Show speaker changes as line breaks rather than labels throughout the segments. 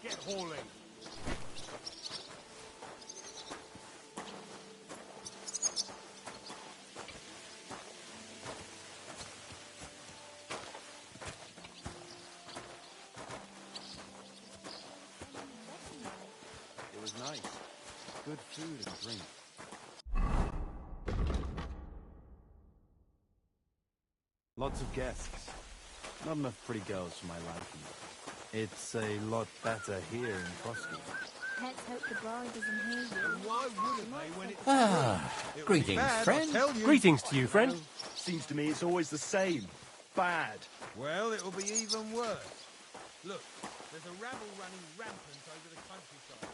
Get hauling.
It was nice. Good food and drink. Lots of guests. Not enough pretty girls for my liking. It's a lot better here in Frosty.
Let's hope the bride doesn't hear you.
Why wouldn't they when it's
Greetings,
bad,
friend.
I'll tell you.
Greetings to you, friend.
Seems to me it's always the same. Bad.
Well, it'll be even worse. Look, there's a rabble running rampant over the countryside.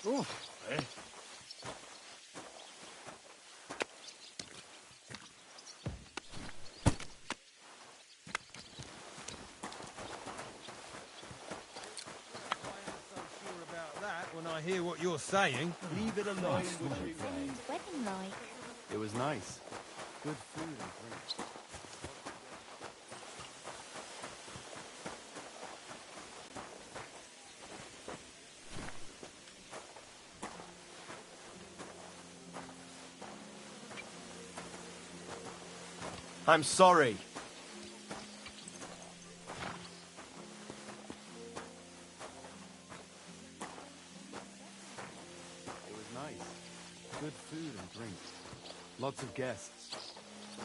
Oh, eh?
When I hear what you're saying.
Leave it alone.
What's wedding like?
It was nice. Good food and drink.
I'm sorry.
It was nice. Good food and drink. Lots of guests.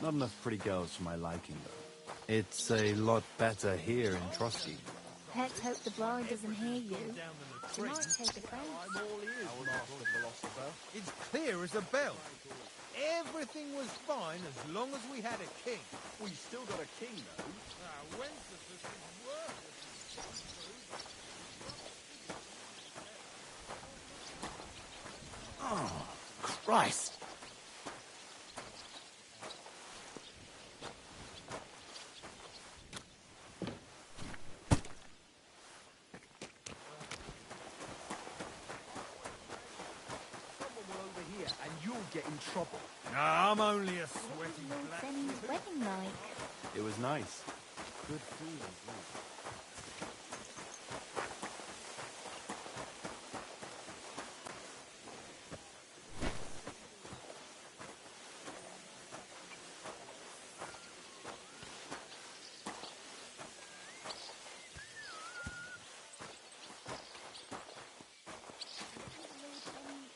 Not enough pretty girls for my liking, though. It's a lot better here in Frosty.
Let's hope the bride doesn't hear you. She might take offense.
I'm all ears, Master Philosopher.
It's clear as a bell. Everything was fine as long as we had a king.
We still got a king, though.
Wenceslas is worthless.
Oh, Christ. Someone will overhear and you'll get in trouble.
Nah, I'm only a sweaty
What's
black.
Benny's wedding like?
It was nice. Good food and drink.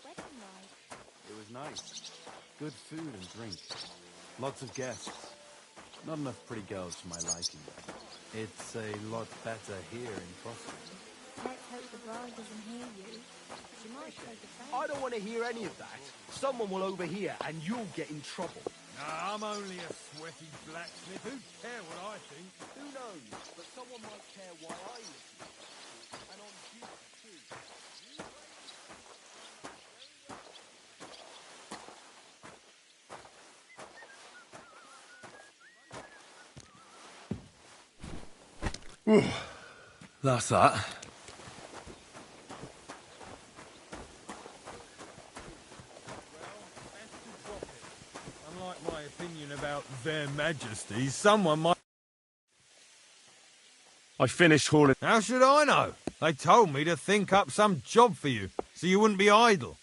Wedding like?
It was nice. Good food and drink. Lots of guests. Not enough pretty girls for my liking, though. It's a lot better here in Frosty.
Let's hope the bride doesn't hear you. She might take offense.
I don't want to hear any of that. Someone will overhear and you'll get in trouble.
Nah, I'm only a sweaty blacksmith. Who'd care what I think?
Who knows? But someone might care why I listen. And on duty, too.
That's that.
Unlike my opinion about their majesties, someone might...
I finished hauling.
How should I know? They told me to think up some job for you, so you wouldn't be idle.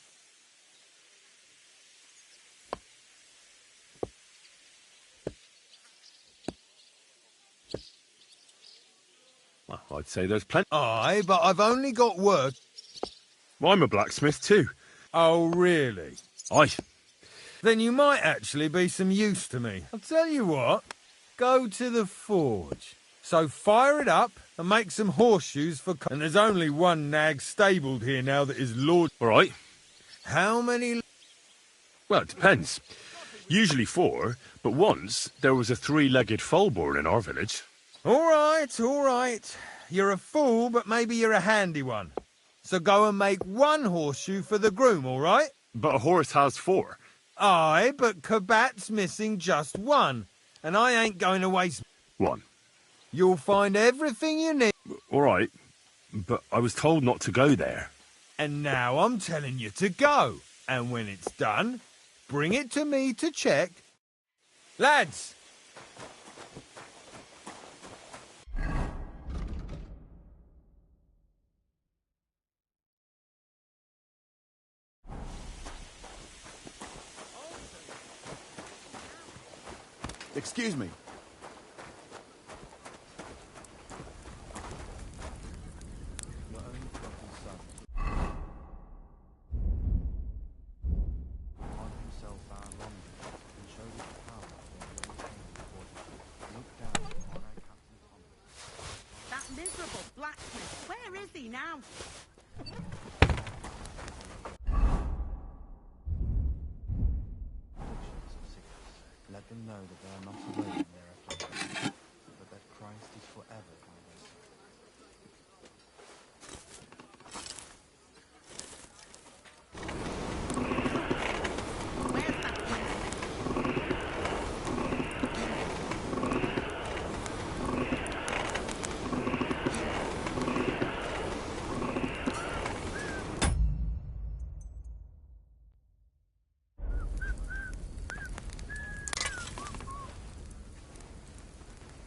Well, I'd say there's plenty.
Aye, but I've only got work.
Well, I'm a blacksmith too.
Oh, really?
Aye.
Then you might actually be some use to me. I'll tell you what, go to the forge. So fire it up and make some horseshoes for... And there's only one nag stabled here now that is lord...
All right.
How many...
Well, it depends. Usually 4, but once there was a 3-legged foal born in our village.
All right. You're a fool, but maybe you're a handy one. So go and make one horseshoe for the groom, all right?
But a horse has 4.
Aye, but Kabat's missing just one. And I ain't going to waste...
1.
You'll find everything you need.
All right, but I was told not to go there.
And now I'm telling you to go. And when it's done, bring it to me to check. Lads,
Excuse me. Your only begotten son, on himself our longing, and showed us the power of your pain before him. Look down upon our Captain Thomas.
That miserable blacksmith. Where is he now?
Afflictions of sickness. Let them know that they are not alone in their affliction, but that Christ is forever by their side.
Where's that blacksmith?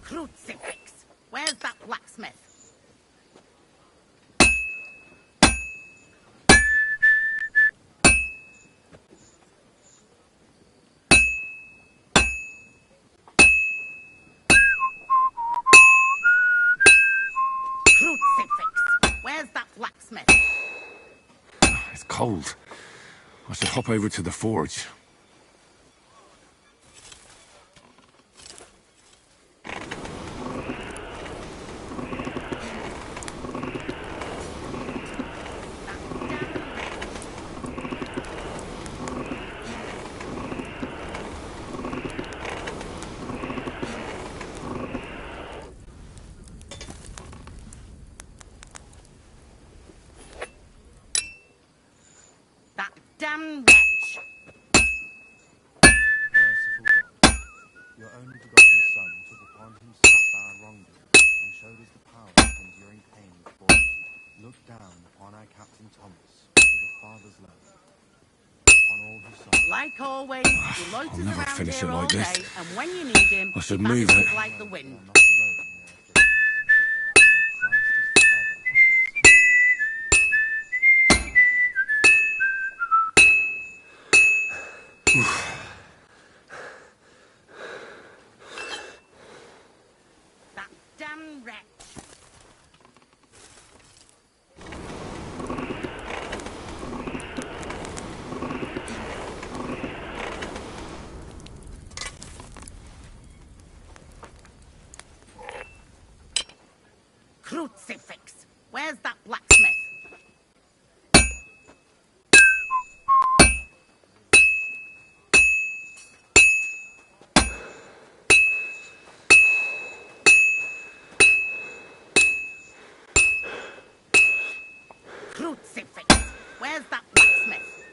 Crucifix. Where's that blacksmith? Crucifix. Where's that blacksmith?
It's cold. I should hop over to the forge.
That damn wretch.
Merciful God, your only begotten Son took upon himself our wrongdoing, and showed us the power of enduring pain before us. Look down upon our Captain Thomas with a father's love, on all who suffer.
Like always, he loiters
never
around
finish
here
it
all
like this.
day, and when you need him,
I should
he
move
vanishes
it.
like the
They
wind.
are not alone in their afflictions, but that Christ is forever by their side.
That damn wretch. Crucifix. Where's that blacksmith? Crucifix. Where's that blacksmith?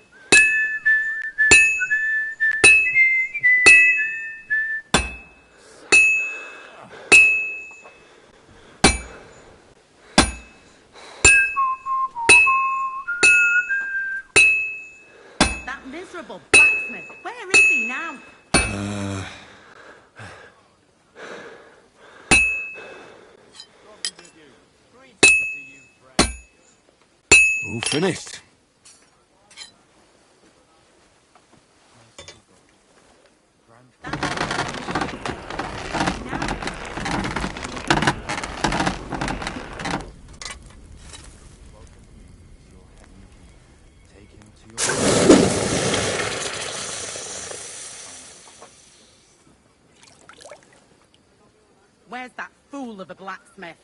That miserable blacksmith. Where is he now?
Greetings to you, friend.
All finished.
Merciful God, grant welcome him to your heavenly kingdom. Take him to your
Where's that fool of a blacksmith?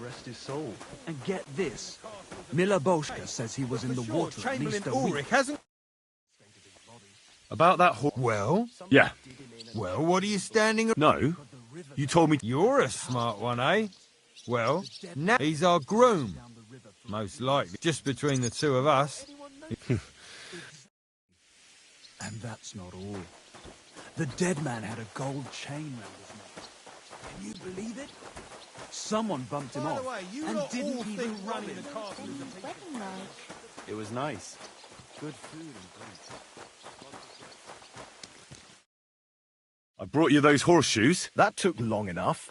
rest his soul. And get this. Miloboshka says he was in the
Sure,
water at
Chamberlain
least a
Ulrich
week.
hasn't...
About that
Well?
Yeah.
Well, what are you standing...
No. You told me...
You're a smart one, eh? Well, now he's our groom. Most likely. Just between the two of us.
And that's not all. The dead man had a gold chain round his neck. Can you believe it? Someone bumped him
By the
off
way, you
and
lot all
didn't
think
even run
running
him.
the castle is a piece of...
Wedding like.
It was nice. Good food and drink.
I brought you those horseshoes.
That took long enough.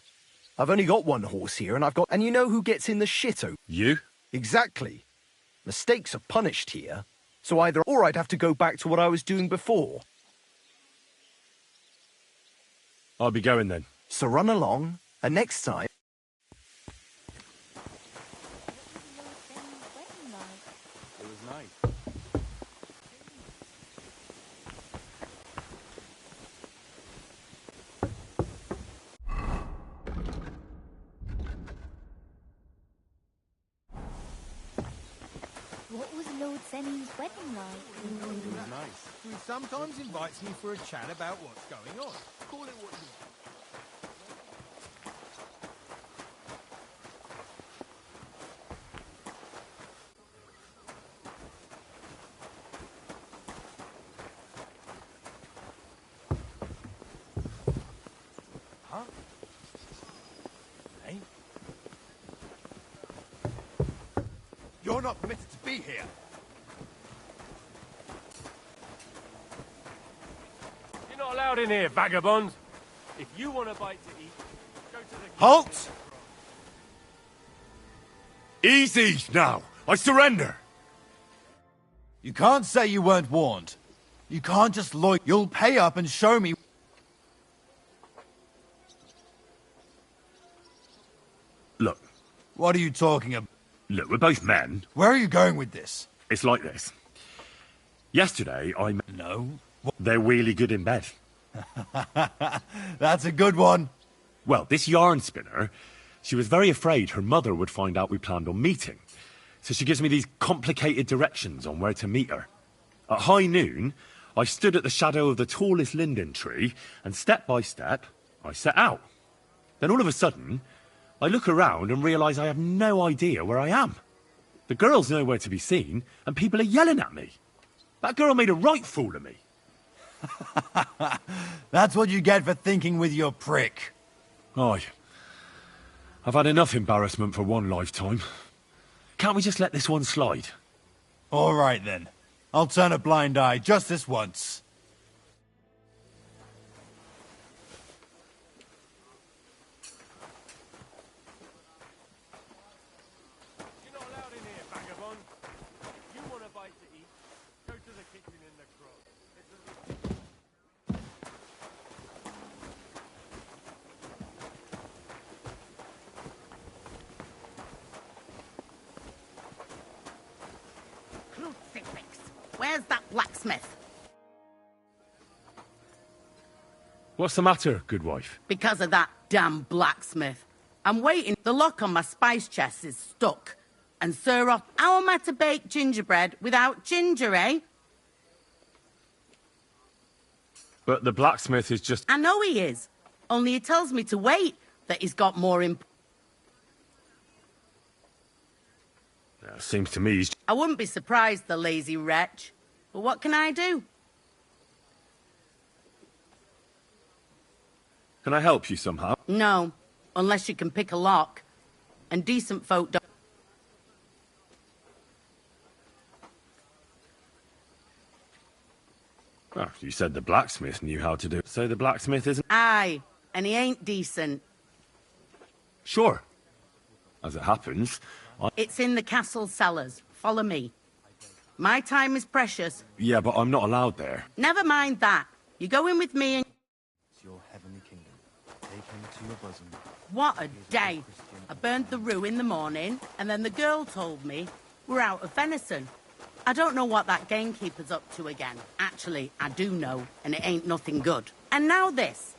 I've only got one horse here, and and you know who gets in the shit over?
You?
Exactly. Mistakes are punished here, so either or I'd have to go back to what I was doing before.
I'll be going then.
So run along, and next time...
Wedding like.
It was nice.
What was Lord Zenny's wedding like?
It was nice.
He sometimes invites me for a chat about what's going on. Call it what you want.
Huh? Hey? You're not permitted to be here.
You're not allowed in here, vagabond. If you want a bite to eat, go to the...
Halt!
Easy now. I surrender.
You can't say you weren't warned. You can't just loiter. You'll pay up and show me.
Look,
What are you talking about?
we're both men.
Where are you going with this?
It's like this. Yesterday,
No.
They're really good in bed.
That's a good one.
Well, this yarn spinner, she was very afraid her mother would find out we planned on meeting. So she gives me these complicated directions on where to meet her. At high noon, I stood at the shadow of the tallest linden tree, and step by step, I set out. Then all of a sudden, I look around and realise I have no idea where I am. The girl's nowhere to be seen, and people are yelling at me. That girl made a right fool of me.
That's what you get for thinking with your prick.
Aye. I've had enough embarrassment for one lifetime. Can't we just let this one slide?
All right, then. I'll turn a blind eye just this once.
You're not allowed in here, vagabond. If you want a bite to eat, go to the kitchen in the cross.
Crucifix. Where's that blacksmith?
What's the matter, good wife?
Because of that damn blacksmith. I'm waiting. The lock on my spice chest is stuck. And Sir, how am I to bake gingerbread without ginger, eh?
But the blacksmith is just...
I know he is. Only he tells me to wait, that he's got more
Seems to me he's...
I wouldn't be surprised, the lazy wretch. But what can I do?
Can I help you somehow?
No, unless you can pick a lock. And decent folk don't.
Well, you said the blacksmith knew how to do it. So the blacksmith isn't...
Aye, and he ain't decent.
Sure. As it happens,
It's in the castle cellars. Follow me. My time is precious.
Yeah, but I'm not allowed there.
Never mind that. You go in with me and...
It's your heavenly kingdom. Take him to your bosom.
What a day. I burned the rue in the morning, and then the girl told me we're out of venison. I don't know what that gamekeeper's up to again. Actually, I do know, and it ain't nothing good. And now this.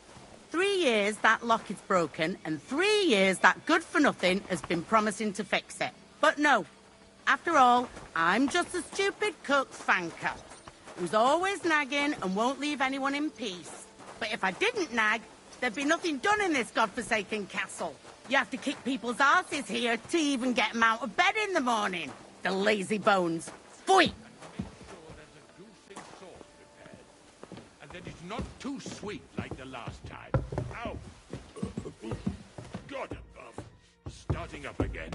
3 years that lock is broken, and 3 years that good-for-nothing has been promising to fix it. But no. After all, I'm just a stupid cook fanker who's always nagging and won't leave anyone in peace. But if I didn't nag, there'd be nothing done in this godforsaken castle. You have to kick people's asses here to even get them out of bed in the morning. The lazy bones. Pfui!
And that it's not too sweet like the last time. Ow! God above. Starting up again.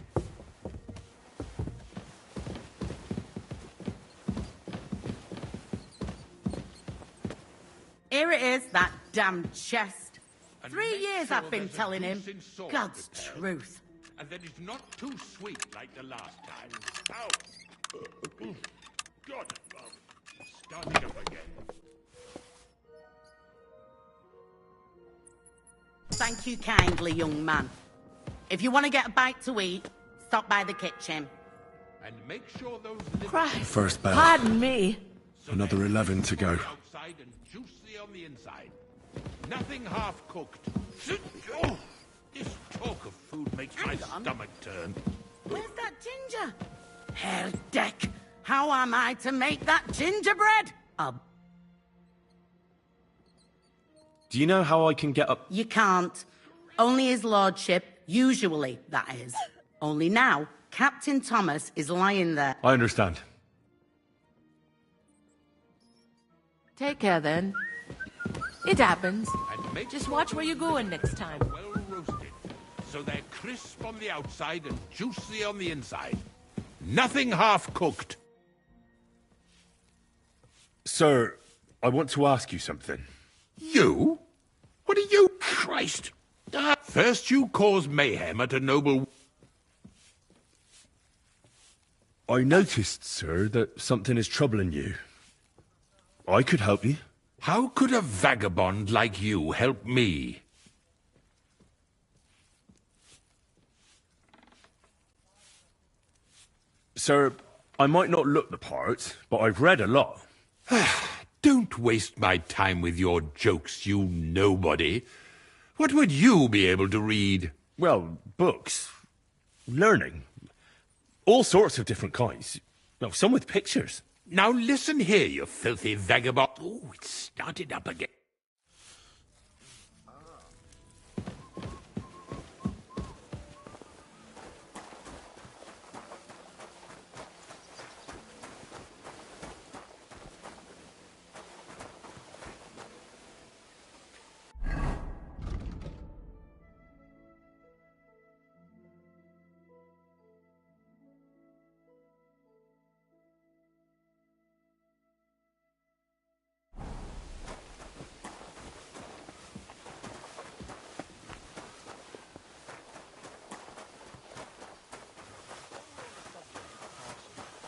Here it is, that damn chest. 3 years I've been telling him. God's truth.
And that it's not too sweet like the last time. Ow! God above. Starting up again.
Thank you kindly, young man. If you want to get a bite to eat, stop by the kitchen.
And make sure those
Christ,
First bell.
pardon me.
Another 11 to go.
outside and juicy on the inside. Nothing half cooked. Oh, this talk of food makes my stomach turn.
Where's that ginger? Hell, Deck. How am I to make that gingerbread?
Do you know how I can get up?
You can't. Only his lordship, usually, that is. Only now, Captain Thomas is lying there.
I understand.
Take care then. It happens.
And make
Just
sure
watch where you're going next time.
well roasted, so they're crisp on the outside and juicy on the inside. Nothing half cooked.
Sir, I want to ask you something.
You? What are you, Christ? First you cause mayhem at a noble...
I noticed, sir, that something is troubling you. I could help you.
How could a vagabond like you help me?
Sir, I might not look the part, but I've read a lot.
Don't waste my time with your jokes, you nobody. What would you be able to read?
Well, books. Learning. All sorts of different kinds. Well, some with pictures.
Now listen here, you filthy vagabond. Oh, it's started up again.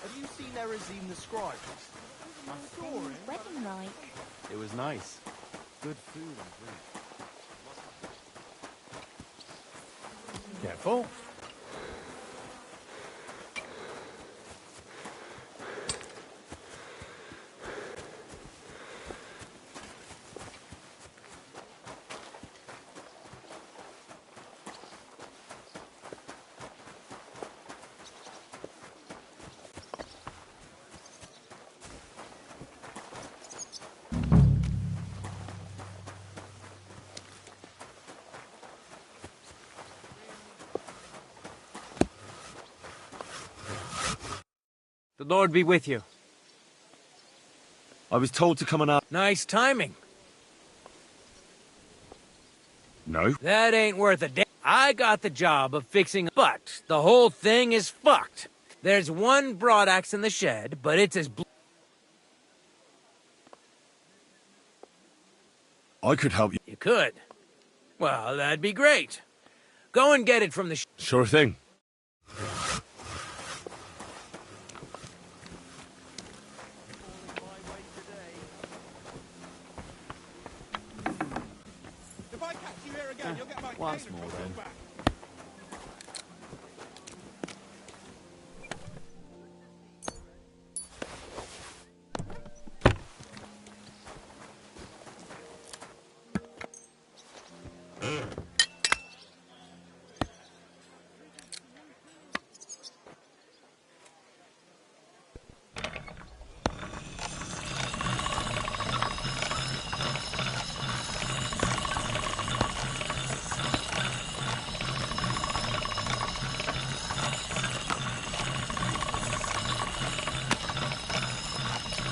Have you seen Erazim the Scribe?
My friend's wedding like.
It was nice. Good food and drink.
Careful.
The Lord be with you.
I was told to come and ask...
Nice timing.
No?
That ain't worth a damn. I got the job of fixing, but the whole thing is fucked. There's one broadaxe in the shed, but it's as
I could help you.
You could. Well, that'd be great. Go and get it from the
Sure thing.
If I catch you here again, you'll get my
Once more then.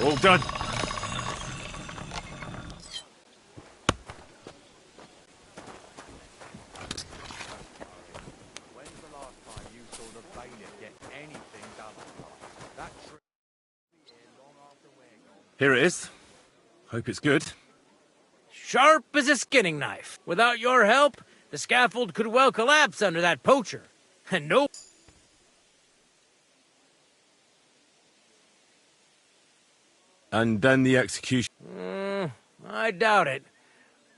All done.
When's the last time you saw the bailiff get anything done? That trip here long after we're gone.
Here it is. Hope it's good.
Sharp as a skinning knife. Without your help, the scaffold could well collapse under that poacher. And no...
And then the execution.
I doubt it.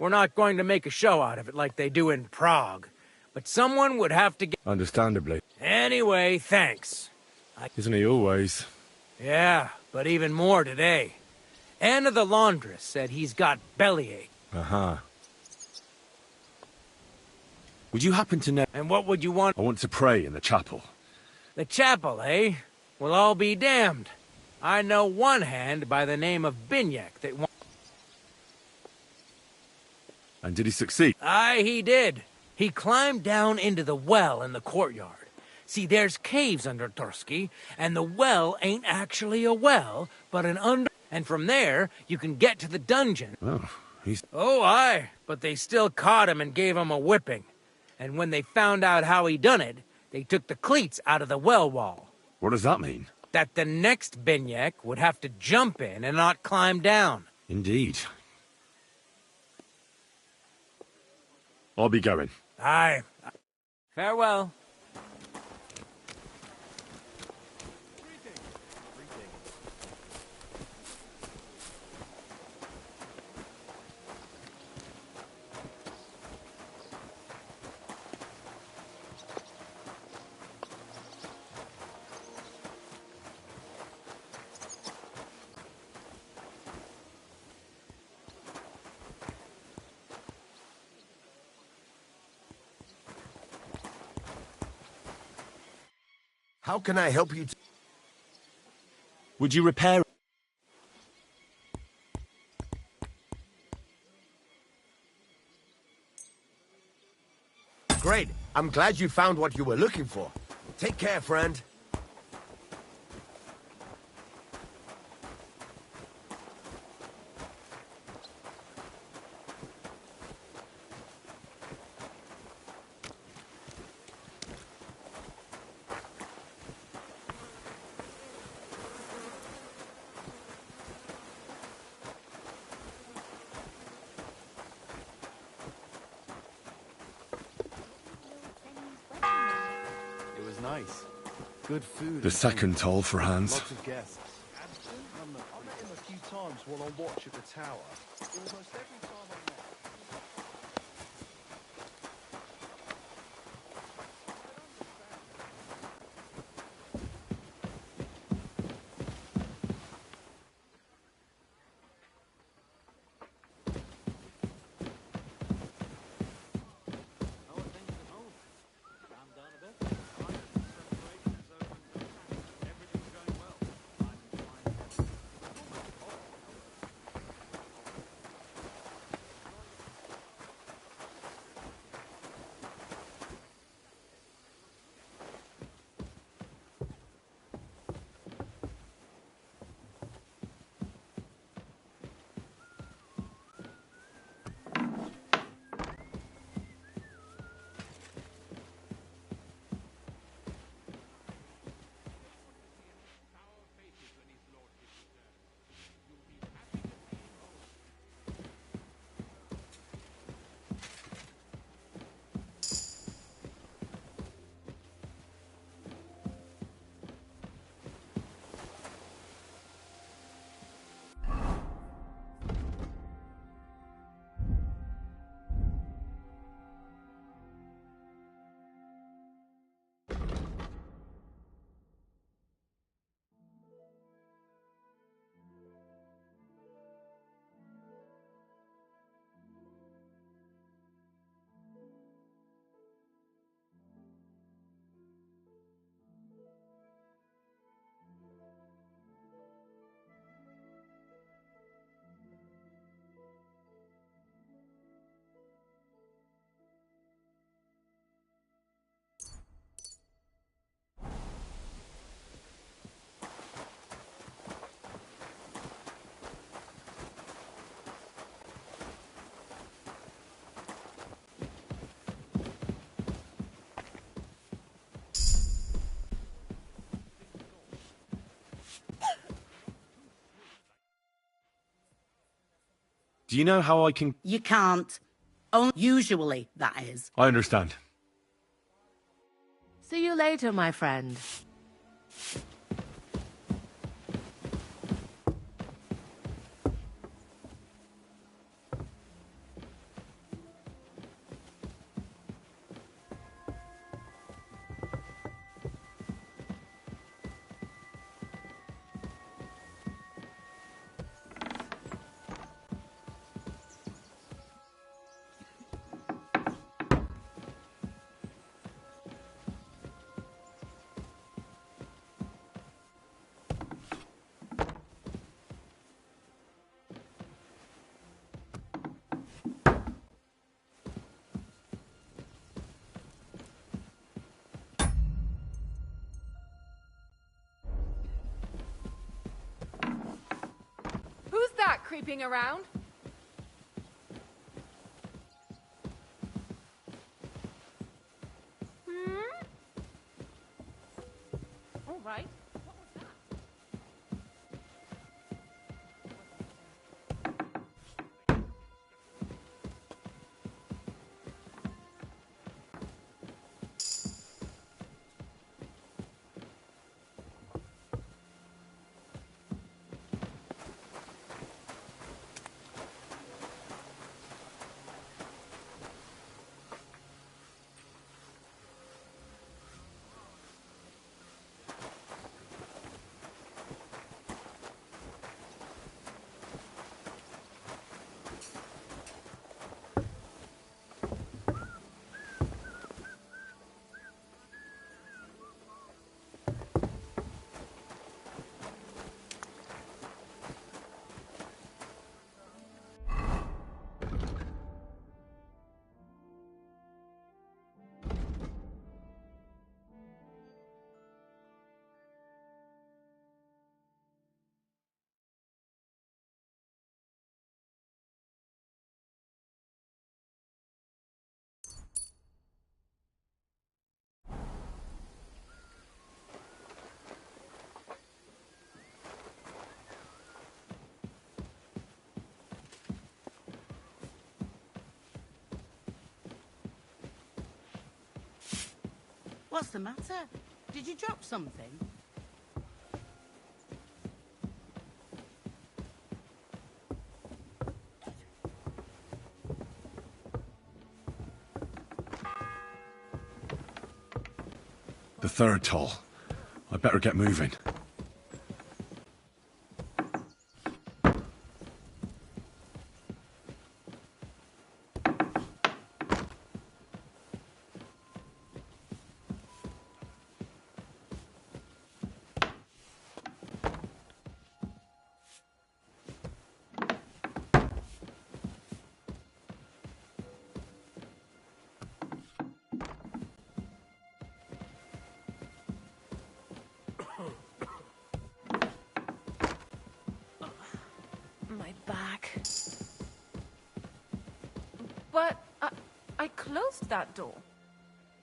We're not going to make a show out of it like they do in Prague. But someone would have to get...
Understandably.
Anyway, thanks.
Isn't he always?
Yeah, but even more today. Anna the laundress said he's got bellyache.
Uh-huh. Would you happen to know...
And what would you want?
I want to pray in the chapel.
The chapel, eh? Well, I'll be damned. I know one hand by the name of Binyak that...
And did he succeed?
Aye, he did. He climbed down into the well in the courtyard. See, there's caves under Tursky, and the well ain't actually a well, but an under... And from there, you can get to the dungeon.
Oh, he's...
Oh, aye, but they still caught him and gave him a whipping. And when they found out how he done it, they took the cleats out of the well wall.
What does that mean?
That the next Binyak would have to jump in and not climb down.
Indeed. I'll be going.
Aye. Farewell.
How can I help you?
Would you repair...
Great. I'm glad you found what you were looking for. Take care, friend.
It was nice. Good food.
The second toll for Hans.
Lots of guests. I met him a few times while on watch at the tower. Almost every time I met him.
Do you know how I can...
You can't. Usually, that is.
I understand.
See you later, my friend.
Who's that creeping around? All right. What was that?
What's the matter? Did you drop something?
The third toll. I better get moving.
My back. But I closed that door.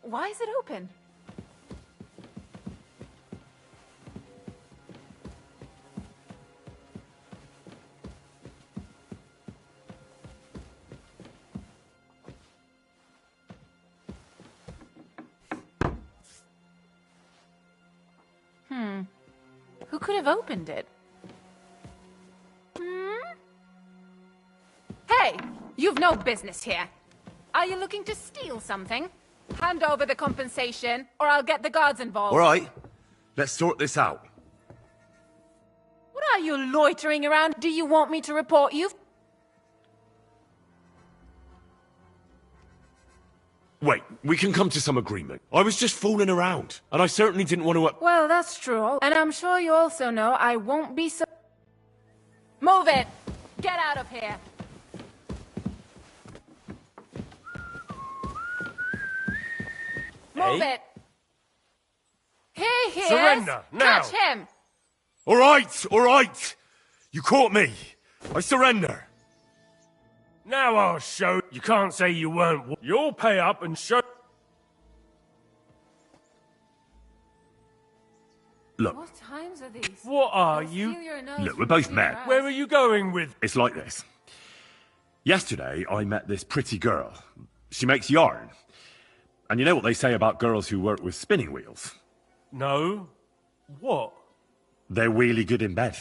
Why is it open? Who could have opened it?
Hey! You've no business here. Are you looking to steal something? Hand over the compensation, or I'll get the guards involved.
All right, let's sort this out.
What are you loitering around? Do you want me to report you?
Wait, we can come to some agreement. I was just fooling around, and I certainly didn't want to...
Well, that's true. And I'm sure you also know I won't be so... Move it! Get out of here! Move it! Here he is!
Surrender, now!
Catch him!
All right! You caught me. I surrender.
Now I'll show you. Can't say you weren't. You'll pay up and show...
Look.
What times are these?
What are
I'll
you?
steal your nose
Look, we're
from
both
your
men.
eyes.
Where are you going with?
It's like this. Yesterday, I met this pretty girl. She makes yarn. And you know what they say about girls who work with spinning wheels?
No. What?
They're really good in bed.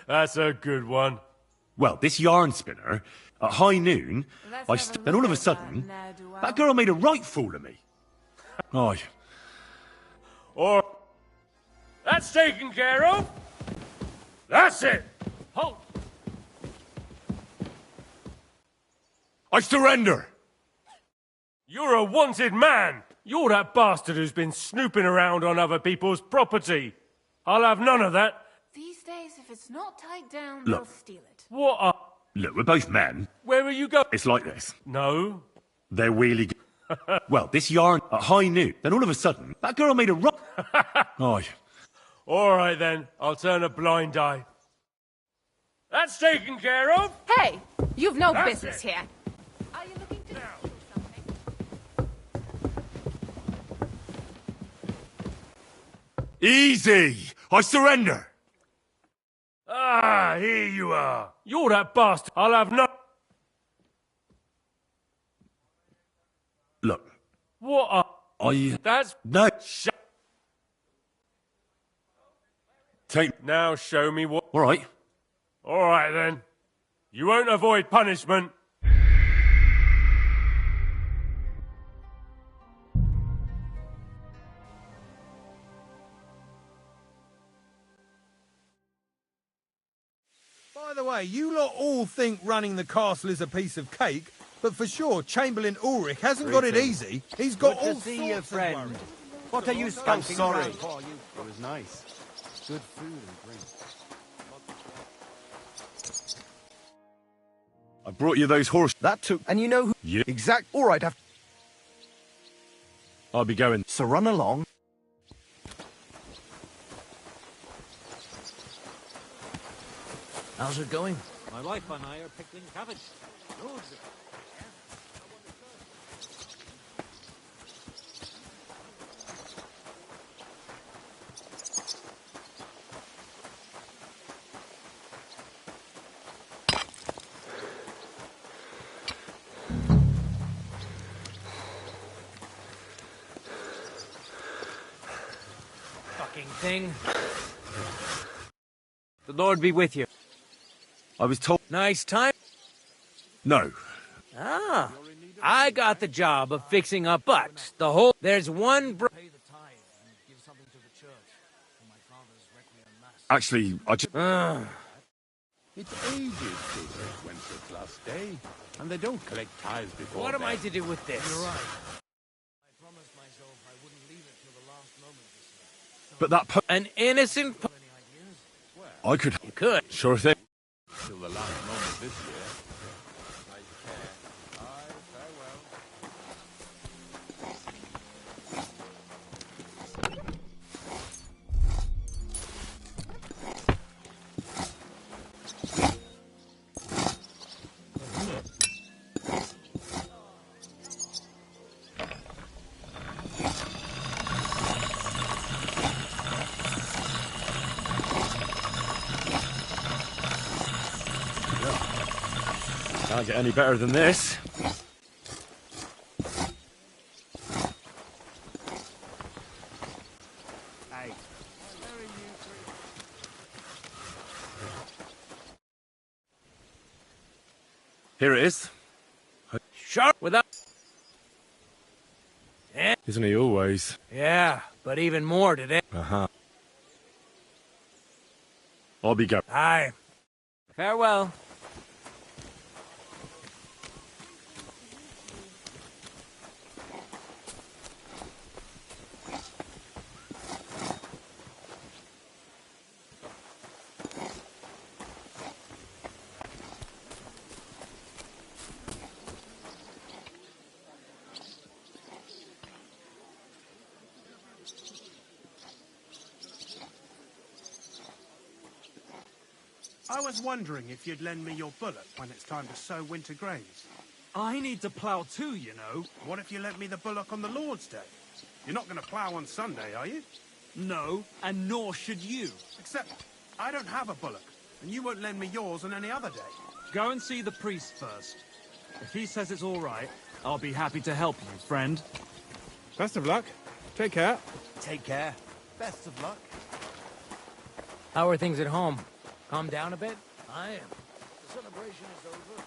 That's a good one.
Well, this yarn spinner, at high noon, then all of a sudden, that girl made a right fool of me. Oh,
Or... That's taken care of. That's it. Halt.
I surrender.
You're a wanted man. You're that bastard who's been snooping around on other people's property. I'll have none of that.
These days, if it's not tied down,
Look.
they'll steal it.
What are...
Look, we're both men.
Where are you going?
It's like this.
No.
They're really good. Well, this yarn, at high noon, then all of a sudden, that girl made a right... Oh,
All right, then. I'll turn a blind eye. That's taken care of.
Hey, you've no
That's
business
it.
here. Are you looking to steal something?
Easy! I surrender!
Ah, here you are. You're that bastard. I'll have no...
Look,
What are... That's...
No. Take...
Now show me what...
All right.
All right, then. You won't avoid punishment.
By the way, you lot all think running the castle is a piece of cake, but for sure, Chamberlain Ulrich hasn't got it easy. He's got all sorts of worries.
What are you skunking
sorry.
around for?
It was nice. Good food and drink.
I brought you those horses.
That took... And you know who...
Yeah.
Exact... All right,
I'll be going.
So run along.
How's it going? My wife and I are pickling cabbage. Loads of... Fucking thing. The Lord be with you.
I was told...
Nice time.
No.
Ah, I got the job of fixing up, but the whole... There's one...
Actually, I just...
It's ages since Wentworth's last day, and they don't collect tithes before
What am I
then.
to do with this?
You're right. I promised myself I wouldn't leave it till the last moment this year.
But that...
An innocent...
I could...
You could.
Sure thing.
Till the last moment this year. Take care. Aye, farewell.
Can't get any better than this.
Hey.
Here it is.
Sharp without... Eh?
Isn't he always?
Yeah, but even more today.
Uh-huh. I'll be going.
Aye. Farewell.
I was wondering if you'd lend me your bullock when it's time to sow winter grains.
I need to plough too, you know.
What if you lent me the bullock on the Lord's Day? You're not going to plough on Sunday, are you?
No, and nor should you.
Except, I don't have a bullock, and you won't lend me yours on any other day.
Go and see the priest first. If he says it's all right, I'll be happy to help you, friend.
Best of luck. Take care.
Take care. Best of luck.
How are things at home? Calm down a bit? I am.
The celebration is over.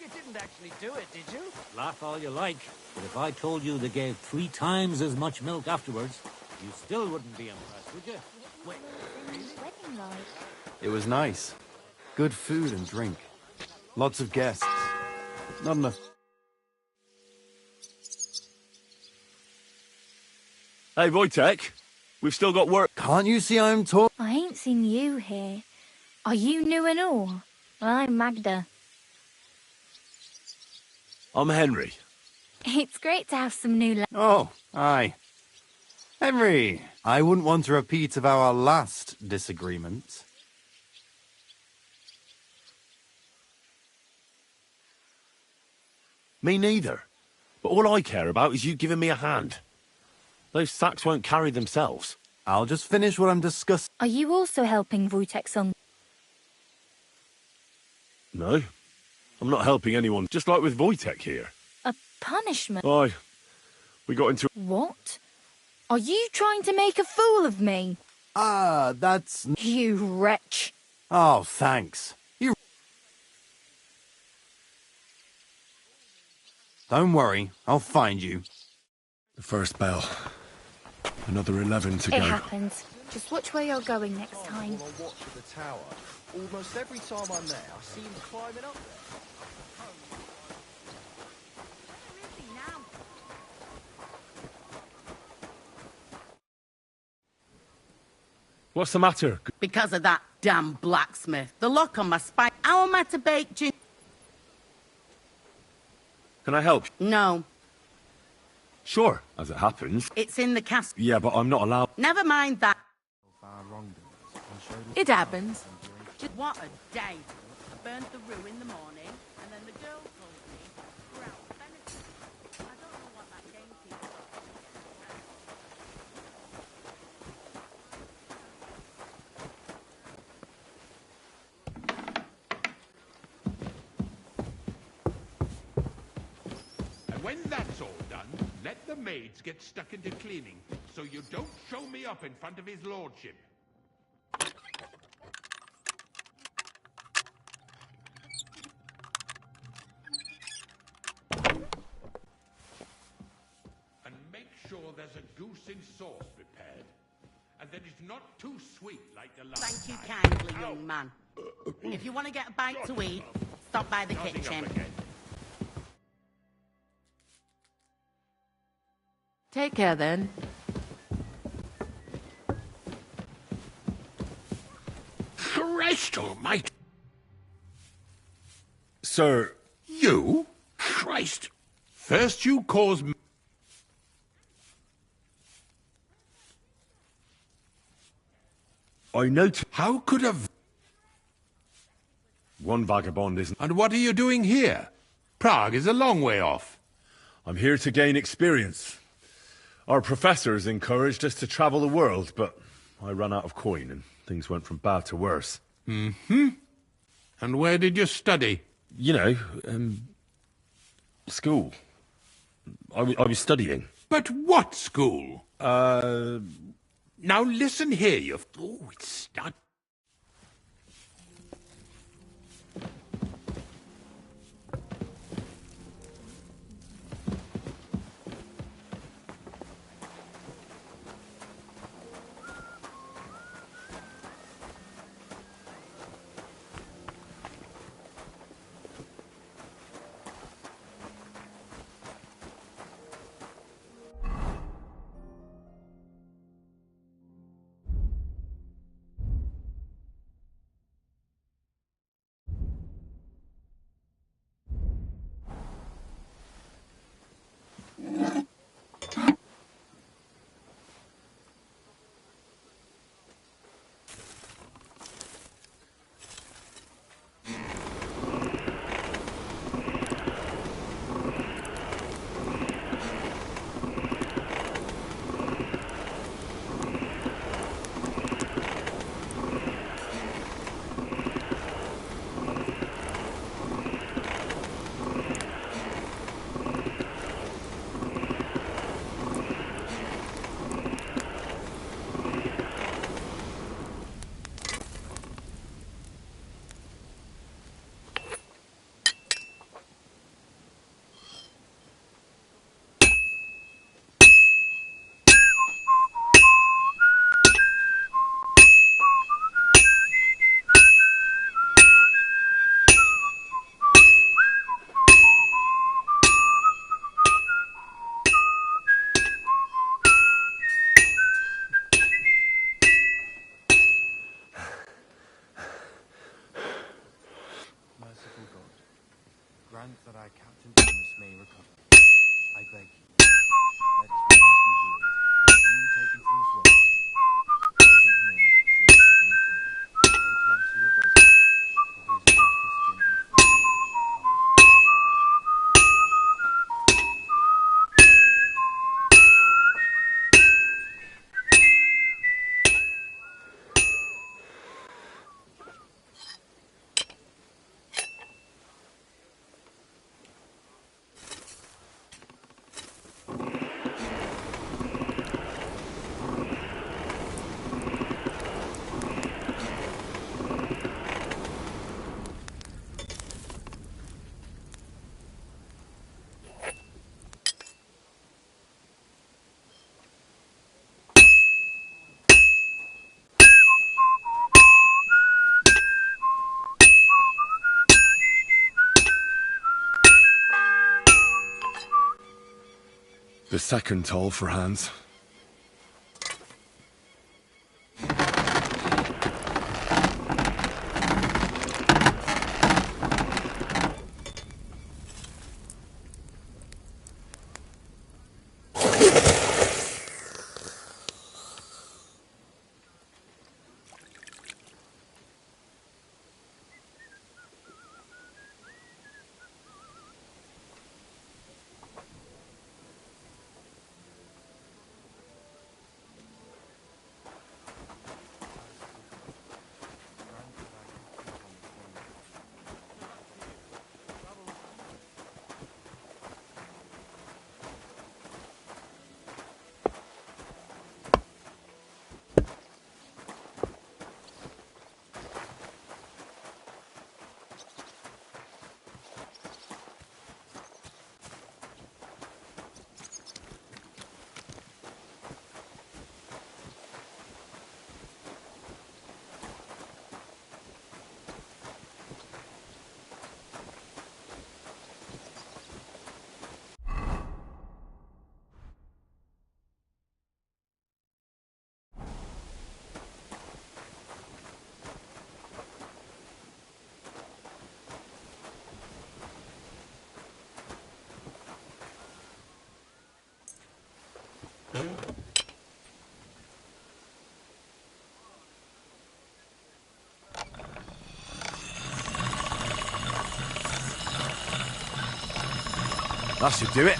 You didn't actually do it, did you? Laugh all you like, but if I told you they gave 3 times as much milk afterwards, you still wouldn't be impressed, would you? Wait,
Wedding like.
It was nice. Good food and drink. Lots of guests. Not enough.
Hey, Wojtek, we've still got work.
Can't you see I'm tall?
I ain't seen you here. Are you new and all? Well, I'm Magda.
I'm Henry.
It's great to have some new
Oh, aye. Henry, I wouldn't want a repeat of our last disagreement.
Me neither. But all I care about is you giving me a hand. Those sacks won't carry themselves.
I'll just finish what I'm discussing.
Are you also helping Wojtek's uncle?
No, I'm not helping anyone, just like with Wojtek here.
A punishment?
Aye, we got into...
What? Are you trying to make a fool of me?
Ah, that's...
You wretch.
Oh, thanks. You... Don't worry, I'll find you.
The first bell. Another 11 to go.
It happens. Just watch where you're going next time.
On watch at the tower. Almost every time I'm there, I see him climbing up there.
What's the matter?
Because of that damn blacksmith. The lock on my spine. How am I to bake gin?
Can I help?
No,
Sure, as it happens.
it's in the cask.
Yeah, but I'm not allowed...
Never mind that.
It happens.
What a day. I burned the roux in the morning, and then the girl told me, for our benefit. I don't know what that dainty is.
And when that's all done, let the maids get stuck into cleaning, so you don't show me up in front of his lordship. And make sure there's a goose in sauce prepared, and that it's not too sweet like the last
Thank you
time.
kindly,
Ow.
young man. If you want to get a bite to eat, stop by the
Nodding up
kitchen.
again.
Take care then.
Christ almighty!
Sir...
You? Christ! First you cause me...
I know...
How could a...
One vagabond isn't...
And what are you doing here? Prague is a long way off.
I'm here to gain experience. Our professors encouraged us to travel the world, but I ran out of coin and things went from bad to worse.
Mm-hmm. And where did you study?
You know, school. I was studying.
But what school?
Uh...
Now listen here, you... Oh, it's not...
grant that our Captain Thomas may recover. I beg you, let his wounds be healed. As you take him from this world, welcome him in to your heavenly kingdom. Take him to your bosom, for he is a good Christian and friend. Amen.
The second toll for Hans. That should do it.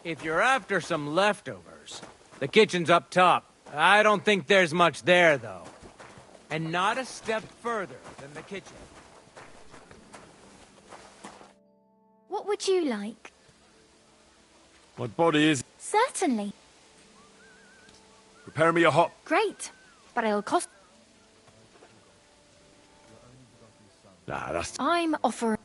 If you're after some leftovers, the kitchen's up top. I don't think there's much there, though. And not a step further than the kitchen.
What would you like?
My body is...
Certainly.
Prepare me a hot...
Great. But it'll cost...
Nah, that's...
I'm offering...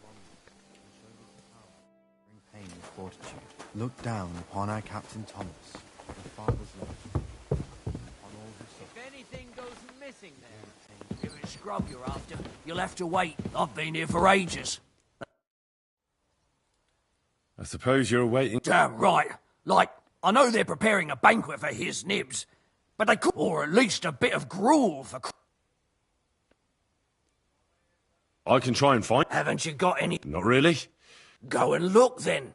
Pain with fortitude. Look down upon our Captain Thomas, the father's love, and upon all who suffer.
If anything goes missing there...
If it's scrub you're after, you'll have to wait. I've been here for ages.
I suppose you're waiting...
Damn right. Like, I know they're preparing a banquet for his nibs, but they could... Or at least a bit of gruel for...
I can try and find...
Haven't you got any...
Not really.
Go and look, then.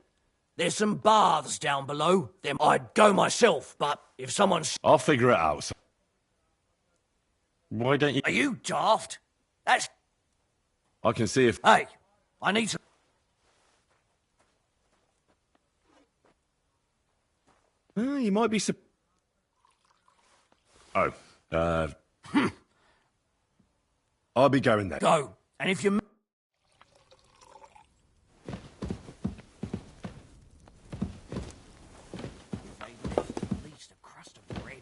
There's some baths down below. Then I'd go myself, but if someone's...
I'll figure it out. Why don't you...
Are you daft? That's...
I can see if...
Hey, I need some...
You might be... Oh, I'll be going then.
Go, and if you... At least a crust of bread.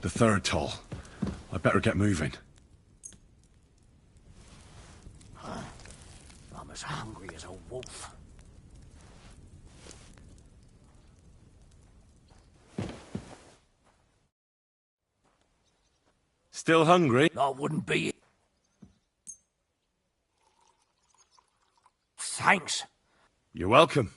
The third toll. I better get moving.
I'm as hungry as a wolf.
Still hungry?
I wouldn't be. Thanks.
You're welcome.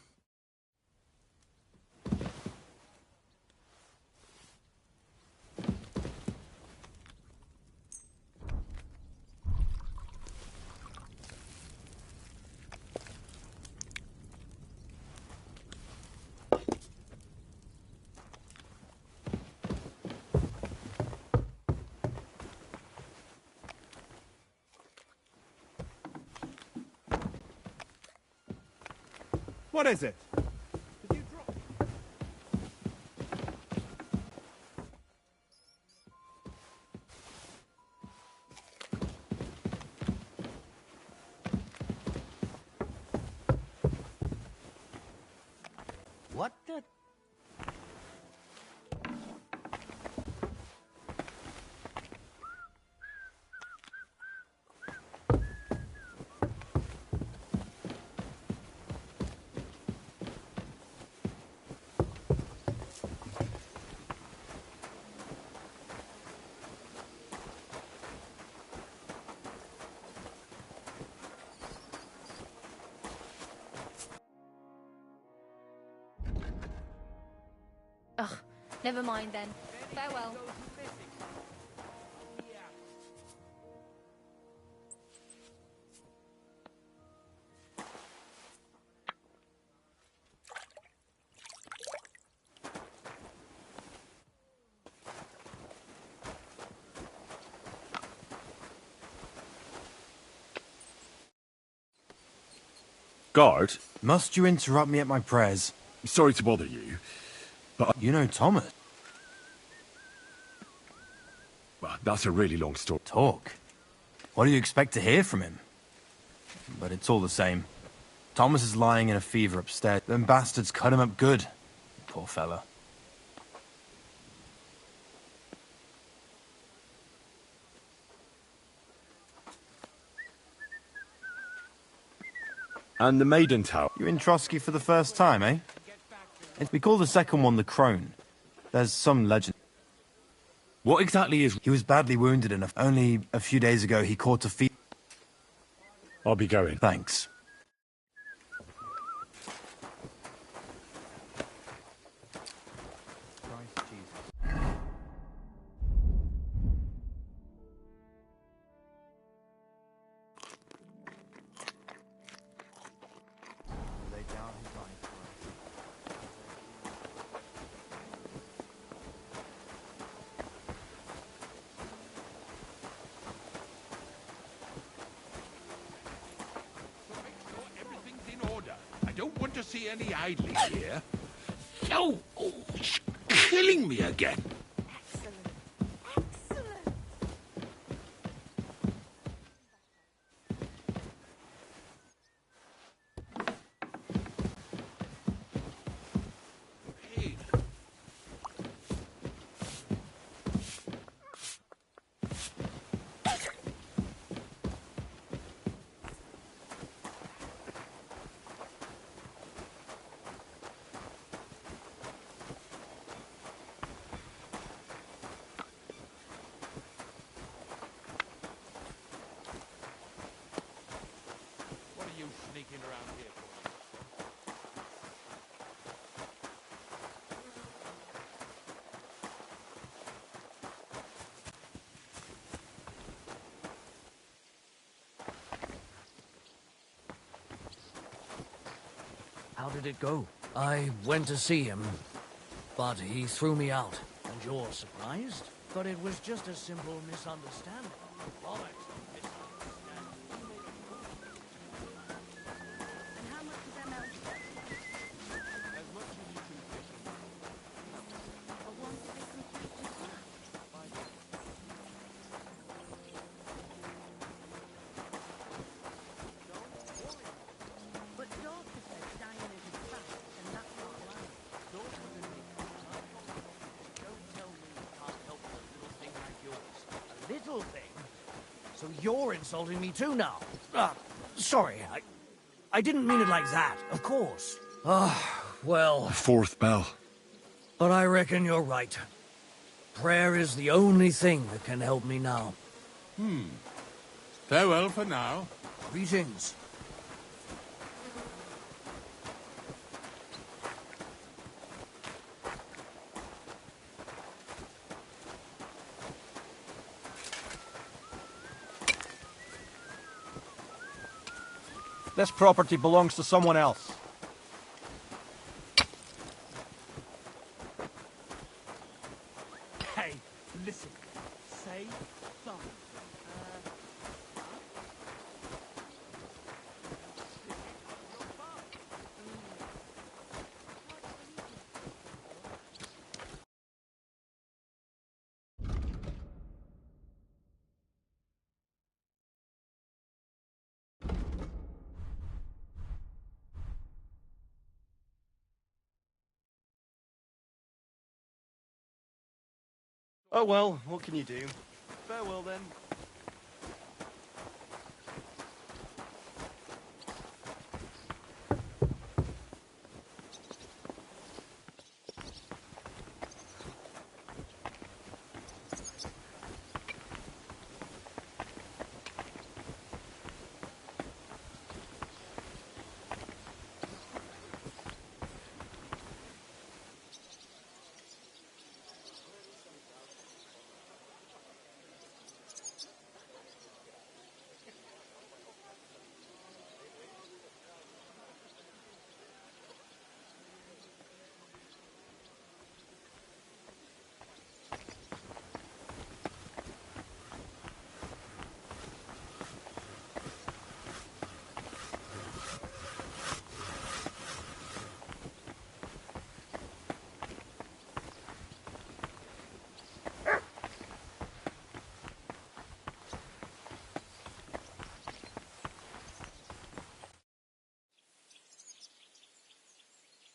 What is it?
What the?
Ugh, never mind then. Farewell.
Guard?
Must you interrupt me at my prayers?
Sorry to bother you, but...
You know Thomas?
Well, that's a really long story.
Talk. What do you expect to hear from him? But it's all the same. Thomas is lying in a fever upstairs. Them bastards cut him up good. Poor fella.
And the Maiden Tower.
You in Trotsky for the first time, eh? We call the second one the Crone. There's some legend.
What exactly is...
He was badly wounded and only a few days ago he caught a fever.
I'll be going.
Thanks.
Don't want to see any idling here. Oh, it's killing me again. Sneaking around here for?
How did it go? I went to see him, but he threw me out. And you're surprised? But it was just a simple misunderstanding. Bollocks.
So you're insulting me too now. Sorry, I didn't mean it like that, of course. Well...
Fourth bell.
But I reckon you're right. Prayer is the only thing that can help me now.
Farewell for now.
Greetings.
This property belongs to someone else.
Hey, listen. Say something.
Oh well, what can you do? Farewell then.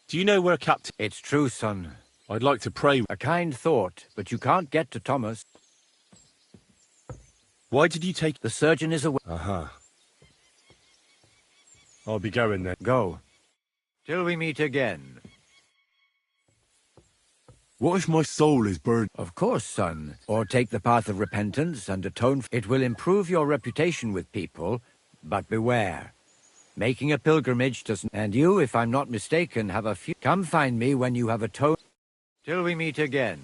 Do you know where Captain...
It's true, son.
I'd like to pray.
A kind thought, but you can't get to Thomas.
Why did you take...
The surgeon is away.
Uh-huh. I'll be going then.
Go. Till we meet again.
What if my soul is burned?
Of course, son. Or take the path of repentance and atone. It will improve your reputation with people, but beware. Making a pilgrimage doesn't... And you, if I'm not mistaken, have a few... Come find me when you have atoned. Till we meet again.